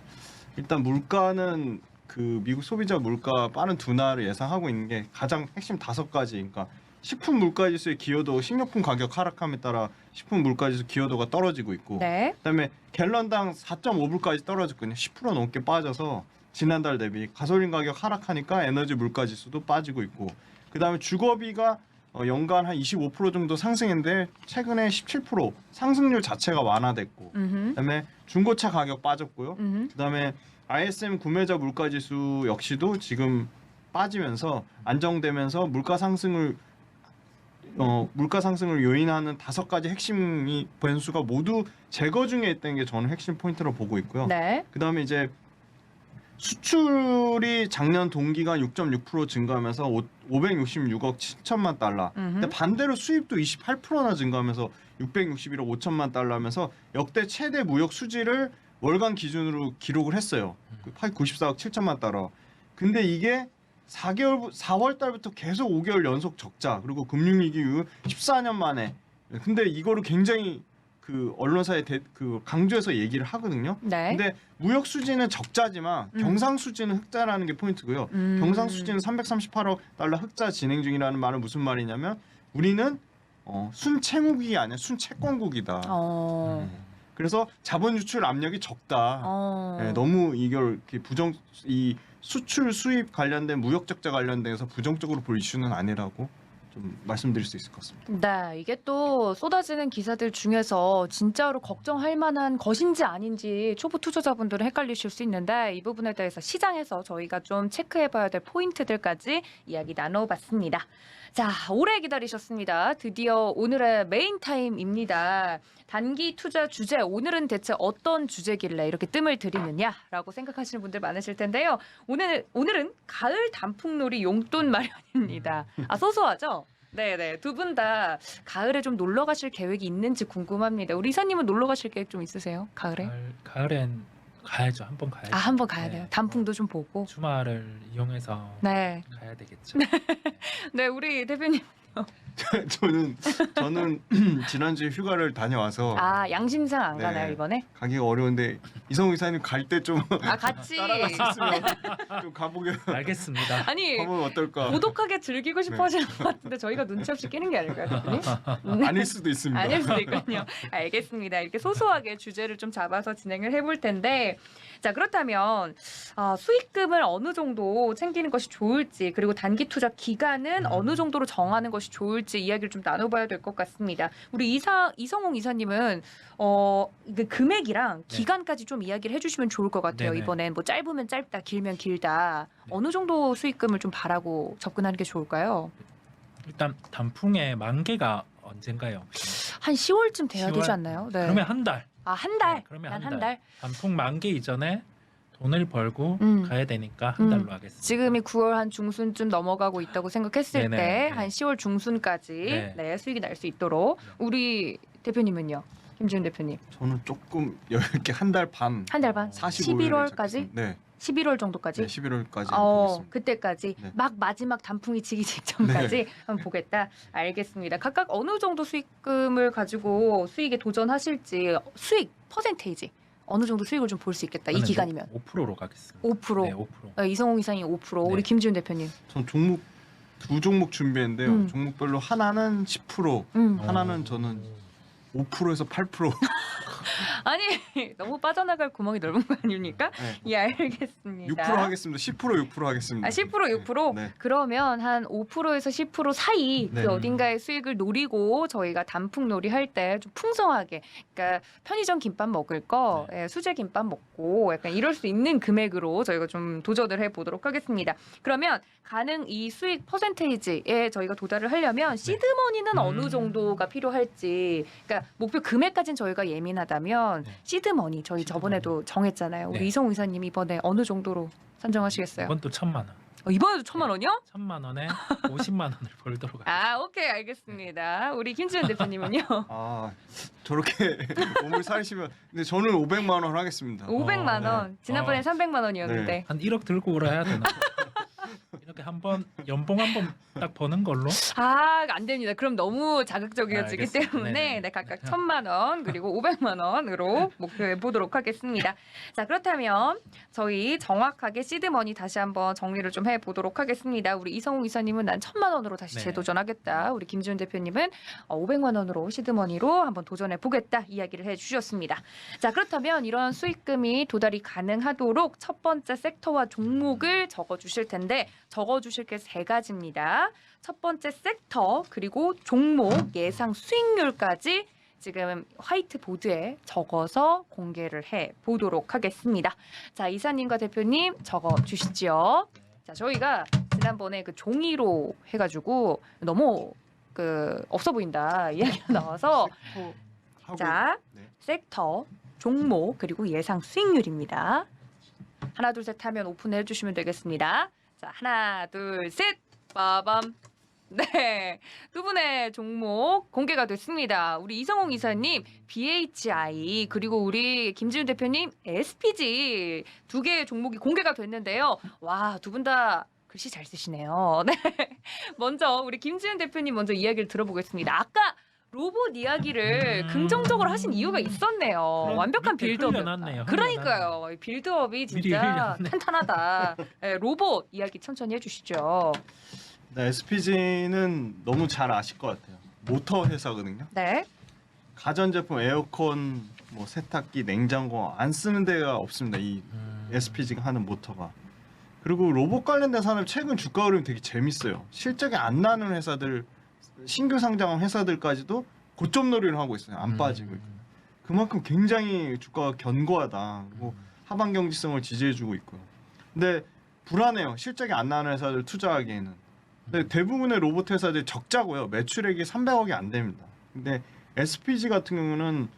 일단 물가는 그 미국 소비자 물가 빠른 둔화를 예상하고 있는 게 가장 핵심 5가지. 그러니까 식품 물가지수의 기여도 식료품 가격 하락함에 따라 식품 물가지수 기여도가 떨어지고 있고 네. 그다음에 갤런당 4.5불까지 떨어졌거든요. 10% 넘게 빠져서 지난달 대비 가솔린 가격 하락하니까 에너지 물가지수도 빠지고 있고 그다음에 주거비가 연간 한 25% 정도 상승했는데 최근에 17% 상승률 자체가 완화됐고 그다음에 중고차 가격 빠졌고요. 그다음에 ISM 구매자 물가지수 역시도 지금 빠지면서 안정되면서 물가 상승을 요인하는 5가지 핵심 변수가 모두 제거 중에 있다는 게 저는 핵심 포인트로 보고 있고요. 네. 그다음에 이제 수출이 작년 동기간 6.6% 증가하면서 566억 7천만 달러. 근데 반대로 수입도 28%나 증가하면서 661억 5천만 달러면서 역대 최대 무역 수지를 월간 기준으로 기록을 했어요. 94억 7천만 달러. 근데 이게 4월 달부터 계속 5개월 연속 적자. 그리고 금융위기 이후 14년 만에. 근데 이거를 굉장히 그 언론사에 그 강조해서 얘기를 하거든요. 네. 근데 무역 수지는 적자지만 경상 수지는 흑자라는 게 포인트고요. 경상 수지는 338억 달러 흑자 진행 중이라는 말은 무슨 말이냐면 우리는 순채무국이 아니라 순채권국이다. 그래서 자본 유출 압력이 적다. 네, 너무 이걸 이렇게 이 수출 수입 관련된 무역 적자 관련돼서 부정적으로 볼 이슈는 아니라고 좀 말씀드릴 수 있을 것 같습니다. 네, 이게 또 쏟아지는 기사들 중에서 진짜로 걱정할 만한 것인지 아닌지 초보 투자자분들은 헷갈리실 수 있는데 이 부분에 대해서 시장에서 저희가 좀 체크해봐야 될 포인트들까지 이야기 나눠봤습니다. 자, 오래 기다리셨습니다. 드디어 오늘의 메인 타임입니다. 단기 투자 주제, 오늘은 대체 어떤 주제길래 이렇게 뜸을 들이느냐라고 생각하시는 분들 많으실 텐데요. 오늘은 가을 단풍놀이 용돈 마련입니다. 아, 소소하죠? 네네. 두 분 다 가을에 좀 놀러 가실 계획이 있는지 궁금합니다. 우리 이사님은 놀러 가실 계획 좀 있으세요? 가을에? 가을엔 가야죠. 한번 가야죠. 아, 한번 가야 네. 돼요. 단풍도 좀 보고. 주말을 이용해서 네. 가야 되겠죠. 네, 우리 대표님. 저는 지난주에 휴가를 다녀와서 아, 양심상 안 네. 가나요, 이번에? 가기가 어려운데 이성우 이사님 갈 때 좀 아, 같이. 따라갈 수 있으면 좀 알겠습니다. 아니, 가보면 어떨까? 고독하게 즐기고 싶어 네. 하시는 것 같은데 저희가 눈치 없이 끼는 게 아닐까요, 대표님? 아닐 수도 있습니다. 아닐 수도 있군요. 알겠습니다. 이렇게 소소하게 주제를 좀 잡아서 진행을 해볼 텐데, 자, 그렇다면 수익금을 어느 정도 챙기는 것이 좋을지, 그리고 단기 투자 기간은 어느 정도로 정하는 것이 좋을지 이야기를 좀 나눠봐야 될 것 같습니다. 우리 이성홍 이사님은 그 금액이랑 네. 기간까지 좀 이야기를 해주시면 좋을 것 같아요. 네네. 이번엔 뭐 짧으면 짧다, 길면 길다. 어느 정도 수익금을 좀 바라고 접근하는 게 좋을까요? 일단 단풍의 만개가 언젠가요? 혹시? 한 10월쯤 돼야 10월? 되지 않나요? 네. 그러면 한 달. 아, 한 달. 네, 그러면 한 한 한 달. 달. 단풍 만개 이전에 돈을 벌고 가야 되니까 한 달로 하겠습니다. 지금이 9월 한 중순쯤 넘어가고 있다고 생각했을 네네, 때 네. 한 10월 중순까지 네. 네, 수익이 날 수 있도록 우리 대표님은요? 김지훈 대표님. 저는 조금 여유 있게 한 달 반. 한 달 반? 11월까지? 네. 11월 정도까지? 네, 11월까지 보겠습니다. 그때까지 네. 막 마지막 단풍이 지기 직전까지 한번 보겠다. 알겠습니다. 각각 어느 정도 수익금을 가지고 수익에 도전하실지 수익 퍼센테이지 어느 정도 수익을 좀 볼 수 있겠다. 이 저는 기간이면 5%로 가겠습니다. 5%. 네, 5%. 이성홍 이사님 5%. 우리 네. 김지훈 대표님. 전 두 종목 준비했는데요. 종목별로 하나는 10%, 하나는 저는 5%에서 8%. 아니 너무 빠져나갈 구멍이 넓은 거 아닙니까? 네. 예, 알겠습니다. 6% 하겠습니다. 10% 6% 하겠습니다. 아, 10% 6%? 네. 그러면 한 5%에서 10% 사이 네. 그 어딘가의 수익을 노리고 저희가 단풍놀이 할 때 좀 풍성하게 그러니까 편의점 김밥 먹을 거 예, 수제 김밥 먹고 약간 이럴 수 있는 금액으로 저희가 좀 도전을 해보도록 하겠습니다. 그러면 가능 이 수익 퍼센테이지에 저희가 도달을 하려면 시드머니는 어느 정도가 필요할지 그러니까 목표 금액까지는 저희가 예민하다면 네. 시드머니 저희 시드머니. 저번에도 정했잖아요. 우리 네. 이성우 이사님 이번에 어느 정도로 산정하시겠어요? 이번 또 1,000만 원. 이번에도 1,000만 원이요? 1,000만 원에 50만 원을 벌도록 하겠습니다. 아, 오케이, 알겠습니다. 우리 김지현 대표님은요? 아, 저렇게 몸을 사리시면 근데 저는 500만 원 하겠습니다. 500만 원. 네. 지난번에 300만 원이었는데. 한 1억 들고 오라 해야 되나? 이렇게 한번 연봉 한번 딱 버는 걸로. 아, 안 됩니다. 그럼 너무 자극적이어지기 알겠습니다. 때문에 네네. 네, 각각 1,000만 원 그리고 500만 원으로 목표해 보도록 하겠습니다. 자, 그렇다면 저희 정확하게 시드머니 다시 한번 정리를 좀 해보도록 하겠습니다. 우리 이성우 이사님은 난 1,000만 원으로 다시 네. 재도전하겠다. 우리 김지훈 대표님은 500만 원으로 시드머니로 한번 도전해 보겠다 이야기를 해주셨습니다. 자, 그렇다면 이런 수익금이 도달이 가능하도록 첫 번째 섹터와 종목을 적어주실 텐데 적어주실 게 3가지입니다. 첫 번째 섹터 그리고 종목 예상 수익률까지 지금 화이트보드에 적어서 공개를 해 보도록 하겠습니다. 자, 이사님과 대표님 적어 주시죠. 자, 저희가 지난번에 그 종이로 해가지고 너무 없어 보인다 이야기가 나와서 하고 자, 네. 섹터, 종목 그리고 예상 수익률입니다. 하나 둘 셋 하면 오픈해 주시면 되겠습니다. 자, 하나 둘 셋 빠밤. 네, 두 분의 종목 공개가 됐습니다. 우리 이성홍 이사님 BHI 그리고 우리 김지훈 대표님 SPG 두 개의 종목이 공개가 됐는데요. 와, 두 분 다 글씨 잘 쓰시네요. 네, 먼저 우리 김지훈 대표님 먼저 이야기를 들어보겠습니다. 아까 로봇 이야기를 긍정적으로 하신 이유가 있었네요. 그럼 완벽한 밑에 빌드업. 흘려놨네요. 그러니까요. 이 빌드업이 미리 진짜 흘려놨네. 탄탄하다. 네, 로봇 이야기 천천히 해주시죠. 네, SPG는 너무 잘 아실 것 같아요. 모터 회사거든요. 네. 가전제품, 에어컨, 뭐 세탁기, 냉장고 안 쓰는 데가 없습니다. 이 SPG가 하는 모터가. 그리고 로봇 관련된 산업 최근 주가 흐름이 되게 재밌어요. 실적이 안 나는 회사들, 신규 상장한 회사들까지도 고점 놀이를 하고 있어요. 안 빠지고 있고. 그만큼 굉장히 주가가 견고하다. 그리고 하반 경지성을 지지해주고 있고요. 근데 불안해요. 실적이 안 나는 회사들 투자하기에는. 근데 대부분의 로봇 회사들이 적자고요. 매출액이 300억이 안 됩니다. 근데 SPG 같은 경우는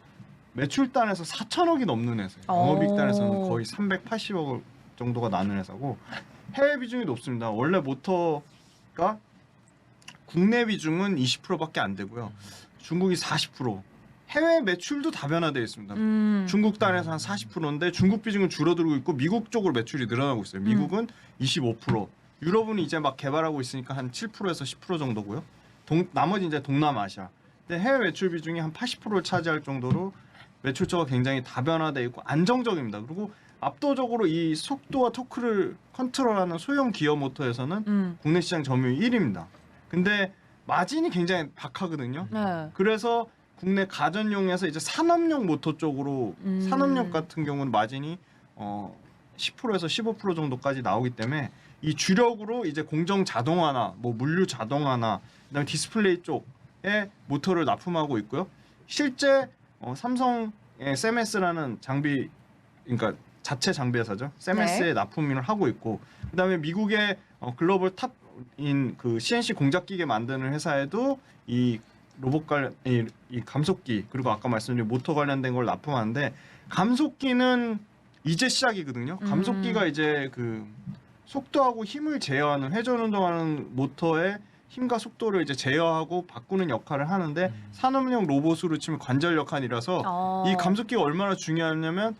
매출단에서 4천억이 넘는 회사예요. 영업이익단에서는 거의 380억 정도가 나는 회사고 해외 비중이 높습니다. 원래 모터가 국내 비중은 20%밖에 안 되고요. 중국이 40%. 해외 매출도 다변화되어 있습니다. 중국 단에서 한 40%인데 중국 비중은 줄어들고 있고 미국 쪽으로 매출이 늘어나고 있어요. 미국은 25%. 유럽은 이제 막 개발하고 있으니까 한 7%에서 10% 정도고요. 나머지 이제 동남아시아. 근데 해외 매출 비중이 한 80%를 차지할 정도로 매출처가 굉장히 다변화되어 있고 안정적입니다. 그리고 압도적으로 이 속도와 토크를 컨트롤하는 소형 기어 모터에서는 국내 시장 점유율 1위입니다. 근데 마진이 굉장히 박하거든요. 네. 그래서 국내 가전용에서 이제 산업용 모터 쪽으로 산업용 같은 경우는 마진이 10%에서 15% 정도까지 나오기 때문에 이 주력으로 이제 공정 자동화나 뭐 물류 자동화나 그다음에 디스플레이 쪽에 모터를 납품하고 있고요. 실제 삼성의 세메스라는 장비, 그러니까 자체 장비 회사죠. 세메스에 납품을 하고 있고, 그다음에 미국의 글로벌 탑인 그 CNC 공작기계 만드는 회사에도 이 로봇 관련 이 감속기 그리고 아까 말씀드린 모터 관련된 걸 납품하는데 감속기는 이제 시작이거든요. 감속기가 이제 그 속도하고 힘을 제어하는 회전 운동하는 모터의 힘과 속도를 이제 제어하고 바꾸는 역할을 하는데 산업용 로봇으로 치면 관절 역할이라서 이 감속기가 얼마나 중요하냐면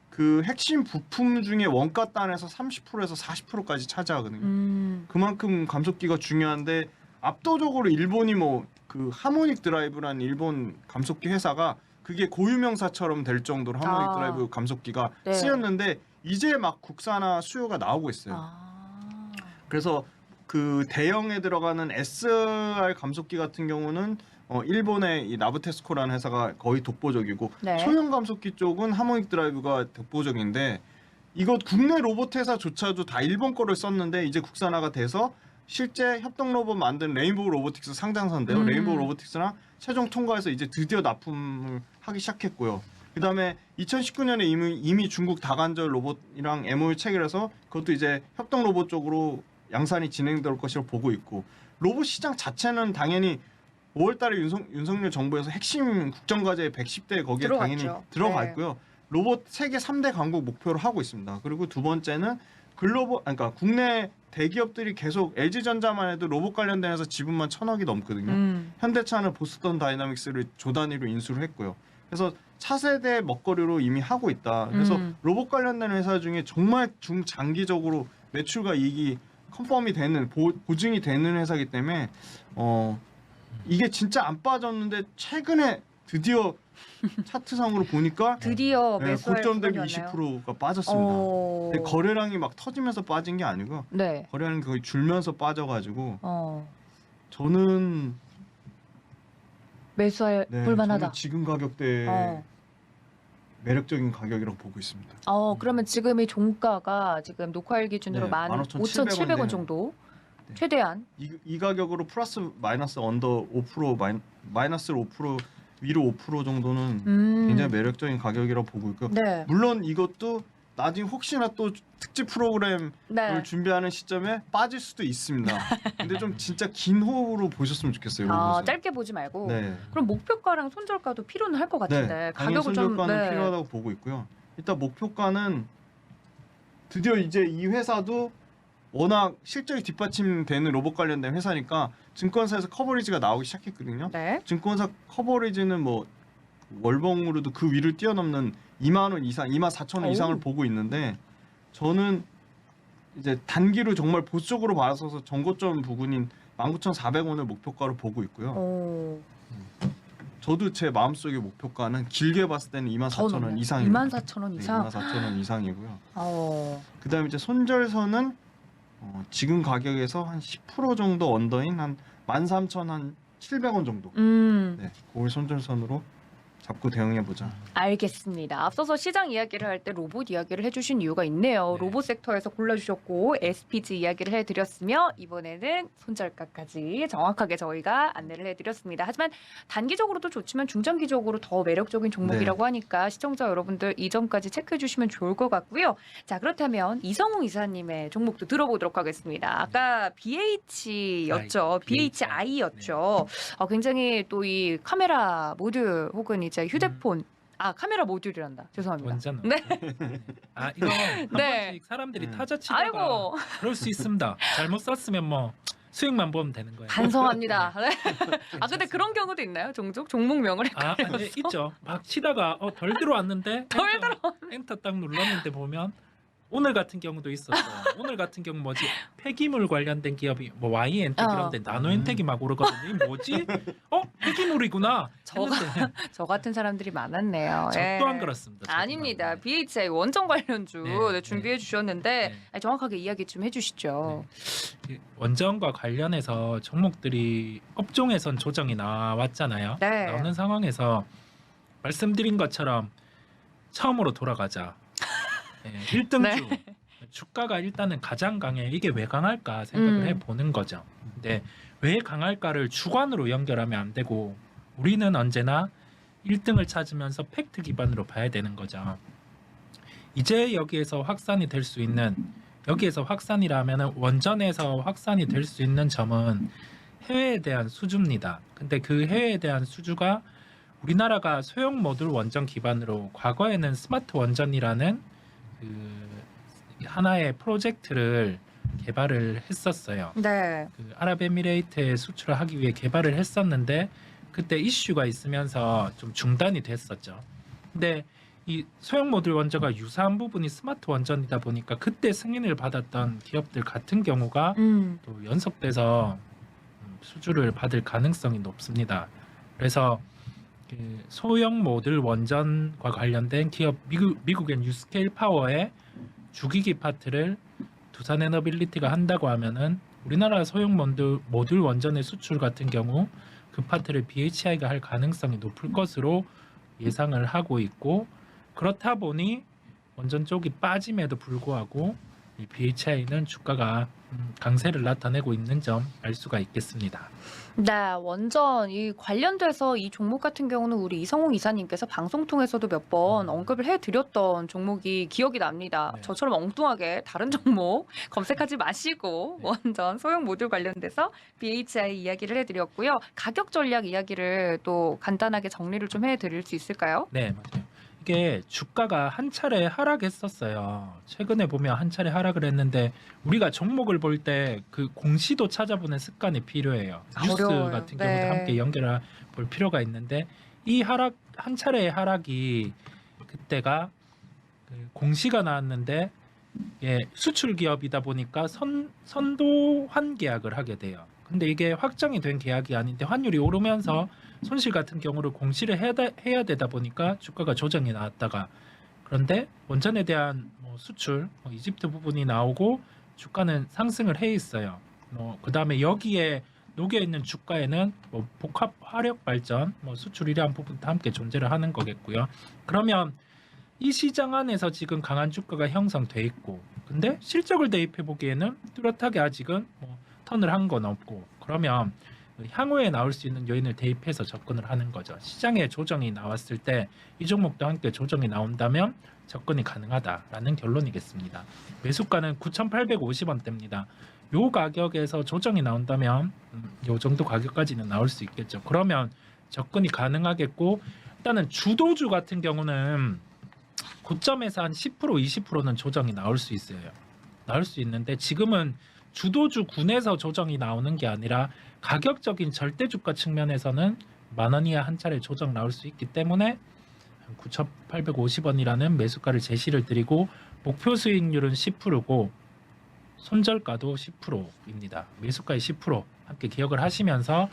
그 핵심 부품 중에 원가 단에서 30%에서 40%까지 차지하거든요. 그만큼 감속기가 중요한데 압도적으로 일본이 뭐 그 하모닉 드라이브라는 일본 감속기 회사가 그게 고유명사처럼 될 정도로 하모닉 드라이브 감속기가 네. 쓰였는데 이제 막 국산화 수요가 나오고 있어요. 그래서 그 대형에 들어가는 SR 감속기 같은 경우는 일본의 이 나브테스코라는 회사가 거의 독보적이고 네. 소형 감속기 쪽은 하모닉 드라이브가 독보적인데 이것 국내 로봇 회사조차도 다 일본 거를 썼는데 이제 국산화가 돼서 실제 협동 로봇 만든 레인보우 로보틱스 상장사인데요. 레인보우 로보틱스랑 최종 통과해서 이제 드디어 납품을 하기 시작했고요. 그다음에 2019년에 이미 중국 다관절 로봇이랑 MOU 체결해서 그것도 이제 협동 로봇 쪽으로 양산이 진행될 것으로 보고 있고 로봇 시장 자체는 당연히 5월달에 윤석열 정부에서 핵심 국정과제 110대 거기에 들어갔죠. 당연히 들어가 있고요. 로봇 세계 3대 강국 목표로 하고 있습니다. 그리고 두 번째는 그러니까 국내 대기업들이 계속 LG전자만 해도 로봇 관련된 회사 지분만 1,000억이 넘거든요. 현대차는 보스턴 다이나믹스를 조단위로 인수를 했고요. 그래서 차세대 먹거리로 이미 하고 있다. 그래서 로봇 관련된 회사 중에 정말 중장기적으로 매출과 이익이 컨펌이 되는 보증이 되는 회사이기 때문에 이게 진짜 안 빠졌는데 최근에 드디어 차트상으로 보니까 드디어 매수할 고점 대비 구간이 왔나요? 20%가 빠졌습니다. 근데 거래량이 막 터지면서 빠진 게 아니고 네. 거래량이 거의 줄면서 빠져가지고 어. 저는 매수할 볼만하다. 저는 지금 가격대에 매력적인 가격이라고 보고 있습니다. 그러면 지금의 종가가 지금 녹화일 기준으로 네, 15,700원 정도 네. 최대한 이 가격으로 플러스 마이너스 언더 5% 마이너스 5% 위로 5% 정도는 굉장히 매력적인 가격이라고 보고 있고요. 네. 물론 이것도 나중에 혹시나 또 특집 프로그램을 네. 준비하는 시점에 빠질 수도 있습니다. 근데 좀 진짜 긴 호흡으로 보셨으면 좋겠어요. 로봇은. 짧게 보지 말고. 네. 그럼 목표가랑 손절가도 필요는 할 것 같은데 네, 가격을 좀 손절가는 필요하다고 보고 있고요. 일단 목표가는 드디어 이제 이 회사도 워낙 실적이 뒷받침되는 로봇 관련된 회사니까 증권사에서 커버리지가 나오기 시작했거든요. 네. 증권사 커버리지는 뭐 월봉으로도 그 위를 뛰어넘는 2만 원 이상, 2만 4천 원 이상을 보고 있는데 저는 이제 단기로 정말 보수적으로 봐서 전고점 부근인 19,400원을 목표가로 보고 있고요. 저도 제 마음속의 목표가는 길게 봤을 때는 24,000원 이상입니다. 24,000원 이상. 24,000원 이상이고요. 어. 그다음에 이제 손절선은 지금 가격에서 한 10% 정도 언더인 한 13,700원 정도. 네, 그걸 손절선으로 잡고 대응해 보자. 알겠습니다. 앞서서 시장 이야기를 할 때 로봇 이야기를 해주신 이유가 있네요. 네. 로봇 섹터에서 골라주셨고 SPG 이야기를 해드렸으며 이번에는 손절가까지 정확하게 저희가 안내를 해드렸습니다. 하지만 단기적으로도 좋지만 중장기적으로 더 매력적인 종목이라고 하니까 시청자 여러분들 이 점까지 체크해 주시면 좋을 것 같고요. 자, 그렇다면 이성웅 이사님의 종목도 들어보도록 하겠습니다. 아까 BH였죠. BHI였죠. 굉장히 또 이 카메라 모듈 혹은 이제 휴대폰 카메라 모듈이란다. 죄송합니다. 원자는. 네. 이거 한 네. 번씩 사람들이 타자 아이고. 치다가 그럴 수 있습니다. 잘못 썼으면 뭐 수익만 보면 되는 거예요. 반성합니다. 네. 근데 그런 경우도 있나요? 종종 종목명을 헷갈려서. 네, 있죠. 막 치다가 덜 들어왔는데 엔터 딱 눌렀는데 보면 오늘 같은 경우도 있었어요. 오늘 같은 경우 뭐지? 폐기물 관련된 기업이 뭐 Y엔텍 이런데 나노엔텍이 막 오르거든요. 이게 뭐지? 폐기물이구나. 했는데 저 같은 사람들이 많았네요. 저 예. 또한 그렇습니다. 저도 아닙니다. 막. BHI 원전 관련주 네, 준비해 주셨는데 네. 정확하게 이야기 좀 해주시죠. 이 원전과 관련해서 종목들이 업종에선 조정이 나왔잖아요. 네. 나오는 상황에서 말씀드린 것처럼 처음으로 돌아가자. 1등주 네. 주가가 일단은 가장 강해. 이게 왜 강할까 생각을 해보는 거죠. 근데 왜 강할까를 주관으로 연결하면 안 되고 우리는 언제나 1등을 찾으면서 팩트 기반으로 봐야 되는 거죠. 이제 여기에서 확산이 될 수 있는 여기에서 확산이라면 원전에서 확산이 될 수 있는 점은 해외에 대한 수주입니다. 근데 그 해외에 대한 수주가 우리나라가 소형 모듈 원전 기반으로 과거에는 스마트 원전이라는 그 하나의 프로젝트를 개발을 했었어요. 네. 그 아랍에미레이트에 수출을 하기 위해 개발을 했었는데 그때 이슈가 있으면서 좀 중단이 됐었죠. 근데 이 소형 모듈 원전과 유사한 부분이 스마트 원전이다 보니까 그때 승인을 받았던 기업들 같은 경우가 또 연속돼서 수주를 받을 가능성이 높습니다. 그래서 그 소형 모듈 원전과 관련된 기업 미국의 뉴스케일 파워의 주기기 파트를 두산에너빌리티가 한다고 하면은 우리나라 소형 모듈 원전의 수출 같은 경우 그 파트를 BHI가 할 가능성이 높을 것으로 예상을 하고 있고 그렇다 보니 원전 쪽이 빠짐에도 불구하고 이 BHI는 주가가 강세를 나타내고 있는 점 알 수가 있겠습니다. 네, 원전 이 관련돼서 이 종목 같은 경우는 우리 이성웅 이사님께서 방송 통해서도 몇 번 언급을 해드렸던 종목이 기억이 납니다. 네. 저처럼 엉뚱하게 다른 종목 검색하지 마시고 네. 원전 소형 모듈 관련돼서 BHI 이야기를 해드렸고요. 가격 전략 이야기를 또 간단하게 정리를 좀 해드릴 수 있을까요? 네, 맞아요. 이게 주가가 한 차례 하락했었어요. 최근에 보면 한 차례 하락을 했는데 우리가 종목을 볼 때 그 공시도 찾아보는 습관이 필요해요. 뉴스 어려워요. 같은 네. 경우도 함께 연결해 볼 필요가 있는데 이 하락 한 차례의 하락이 그때가 그 공시가 나왔는데 수출 기업이다 보니까 선도환 계약을 하게 돼요. 근데 이게 확정이 된 계약이 아닌데 환율이 오르면서 손실 같은 경우를 공시를 해야 되다 보니까 주가가 조정이 나왔다가 그런데 원전에 대한 수출 이집트 부분이 나오고 주가는 상승을 해 있어요. 그다음에 여기에 녹여 있는 주가에는 복합 화력 발전, 수출 이러한 부분도 함께 존재를 하는 거겠고요. 그러면 이 시장 안에서 지금 강한 주가가 형성돼 있고, 근데 실적을 대입해 보기에는 뚜렷하게 아직은 턴을 한 건 없고, 그러면 향후에 나올 수 있는 요인을 대입해서 접근을 하는 거죠. 시장에 조정이 나왔을 때 이 종목도 함께 조정이 나온다면 접근이 가능하다라는 결론이겠습니다. 매수가는 9,850원대입니다. 요 가격에서 조정이 나온다면 요 정도 가격까지는 나올 수 있겠죠. 그러면 접근이 가능하겠고, 일단은 주도주 같은 경우는 고점에서 한 10% 20%는 조정이 나올 수 있어요. 나올 수 있는데 지금은 주도주 군에서 조정이 나오는 게 아니라 가격적인 절대주가 측면에서는 10,000원 이하 한 차례 조정 나올 수 있기 때문에 9,850원이라는 매수가를 제시를 드리고 목표 수익률은 10%고 손절가도 10%입니다. 매수가의 10% 함께 기억을 하시면서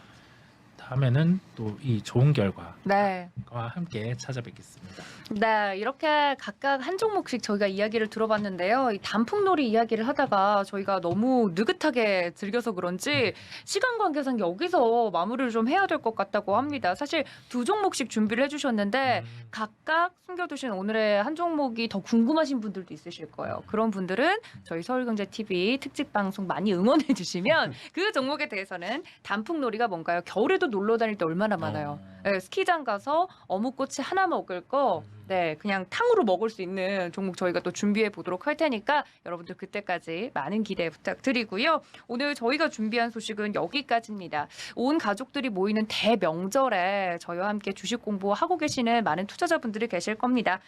다음에는 또 이 좋은 결과와 네. 함께 찾아뵙겠습니다. 네, 이렇게 각각 한 종목씩 저희가 이야기를 들어봤는데요. 이 단풍놀이 이야기를 하다가 저희가 너무 느긋하게 즐겨서 그런지 시간 관계상 여기서 마무리를 좀 해야 될 것 같다고 합니다. 사실 두 종목씩 준비를 해주셨는데 각각 숨겨두신 오늘의 한 종목이 더 궁금하신 분들도 있으실 거예요. 그런 분들은 저희 서울경제TV 특집 방송 많이 응원해 주시면 그 종목에 대해서는 단풍놀이가 뭔가요? 겨울에도 놀러 다닐 때 얼마나 많아요. 네, 스키장 가서 어묵꼬치 하나 먹을 거 네, 그냥 탕으로 먹을 수 있는 종목 저희가 또 준비해 보도록 할 테니까 여러분들 그때까지 많은 기대 부탁드리고요. 오늘 저희가 준비한 소식은 여기까지입니다. 온 가족들이 모이는 대명절에 저희와 함께 주식 공부하고 계시는 많은 투자자분들이 계실 겁니다.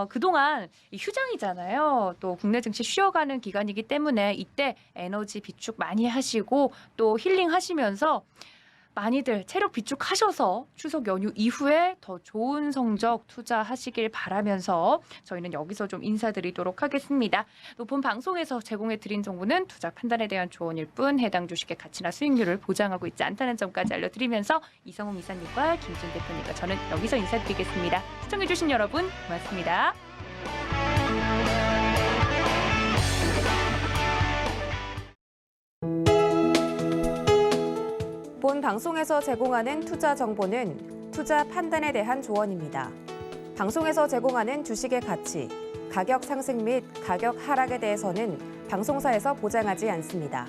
그동안 이 휴장이잖아요. 또 국내 증시 쉬어가는 기간이기 때문에 이때 에너지 비축 많이 하시고 또 힐링하시면서 많이들 체력 비축하셔서 추석 연휴 이후에 더 좋은 성적 투자하시길 바라면서 저희는 여기서 좀 인사드리도록 하겠습니다. 또 본 방송에서 제공해드린 정보는 투자 판단에 대한 조언일 뿐 해당 주식의 가치나 수익률을 보장하고 있지 않다는 점까지 알려드리면서 이성훈 이사님과 김준 대표님과 저는 여기서 인사드리겠습니다. 시청해주신 여러분 고맙습니다. 본 방송에서 제공하는 투자 정보는 투자 판단에 대한 조언입니다. 방송에서 제공하는 주식의 가치, 가격 상승 및 가격 하락에 대해서는 방송사에서 보장하지 않습니다.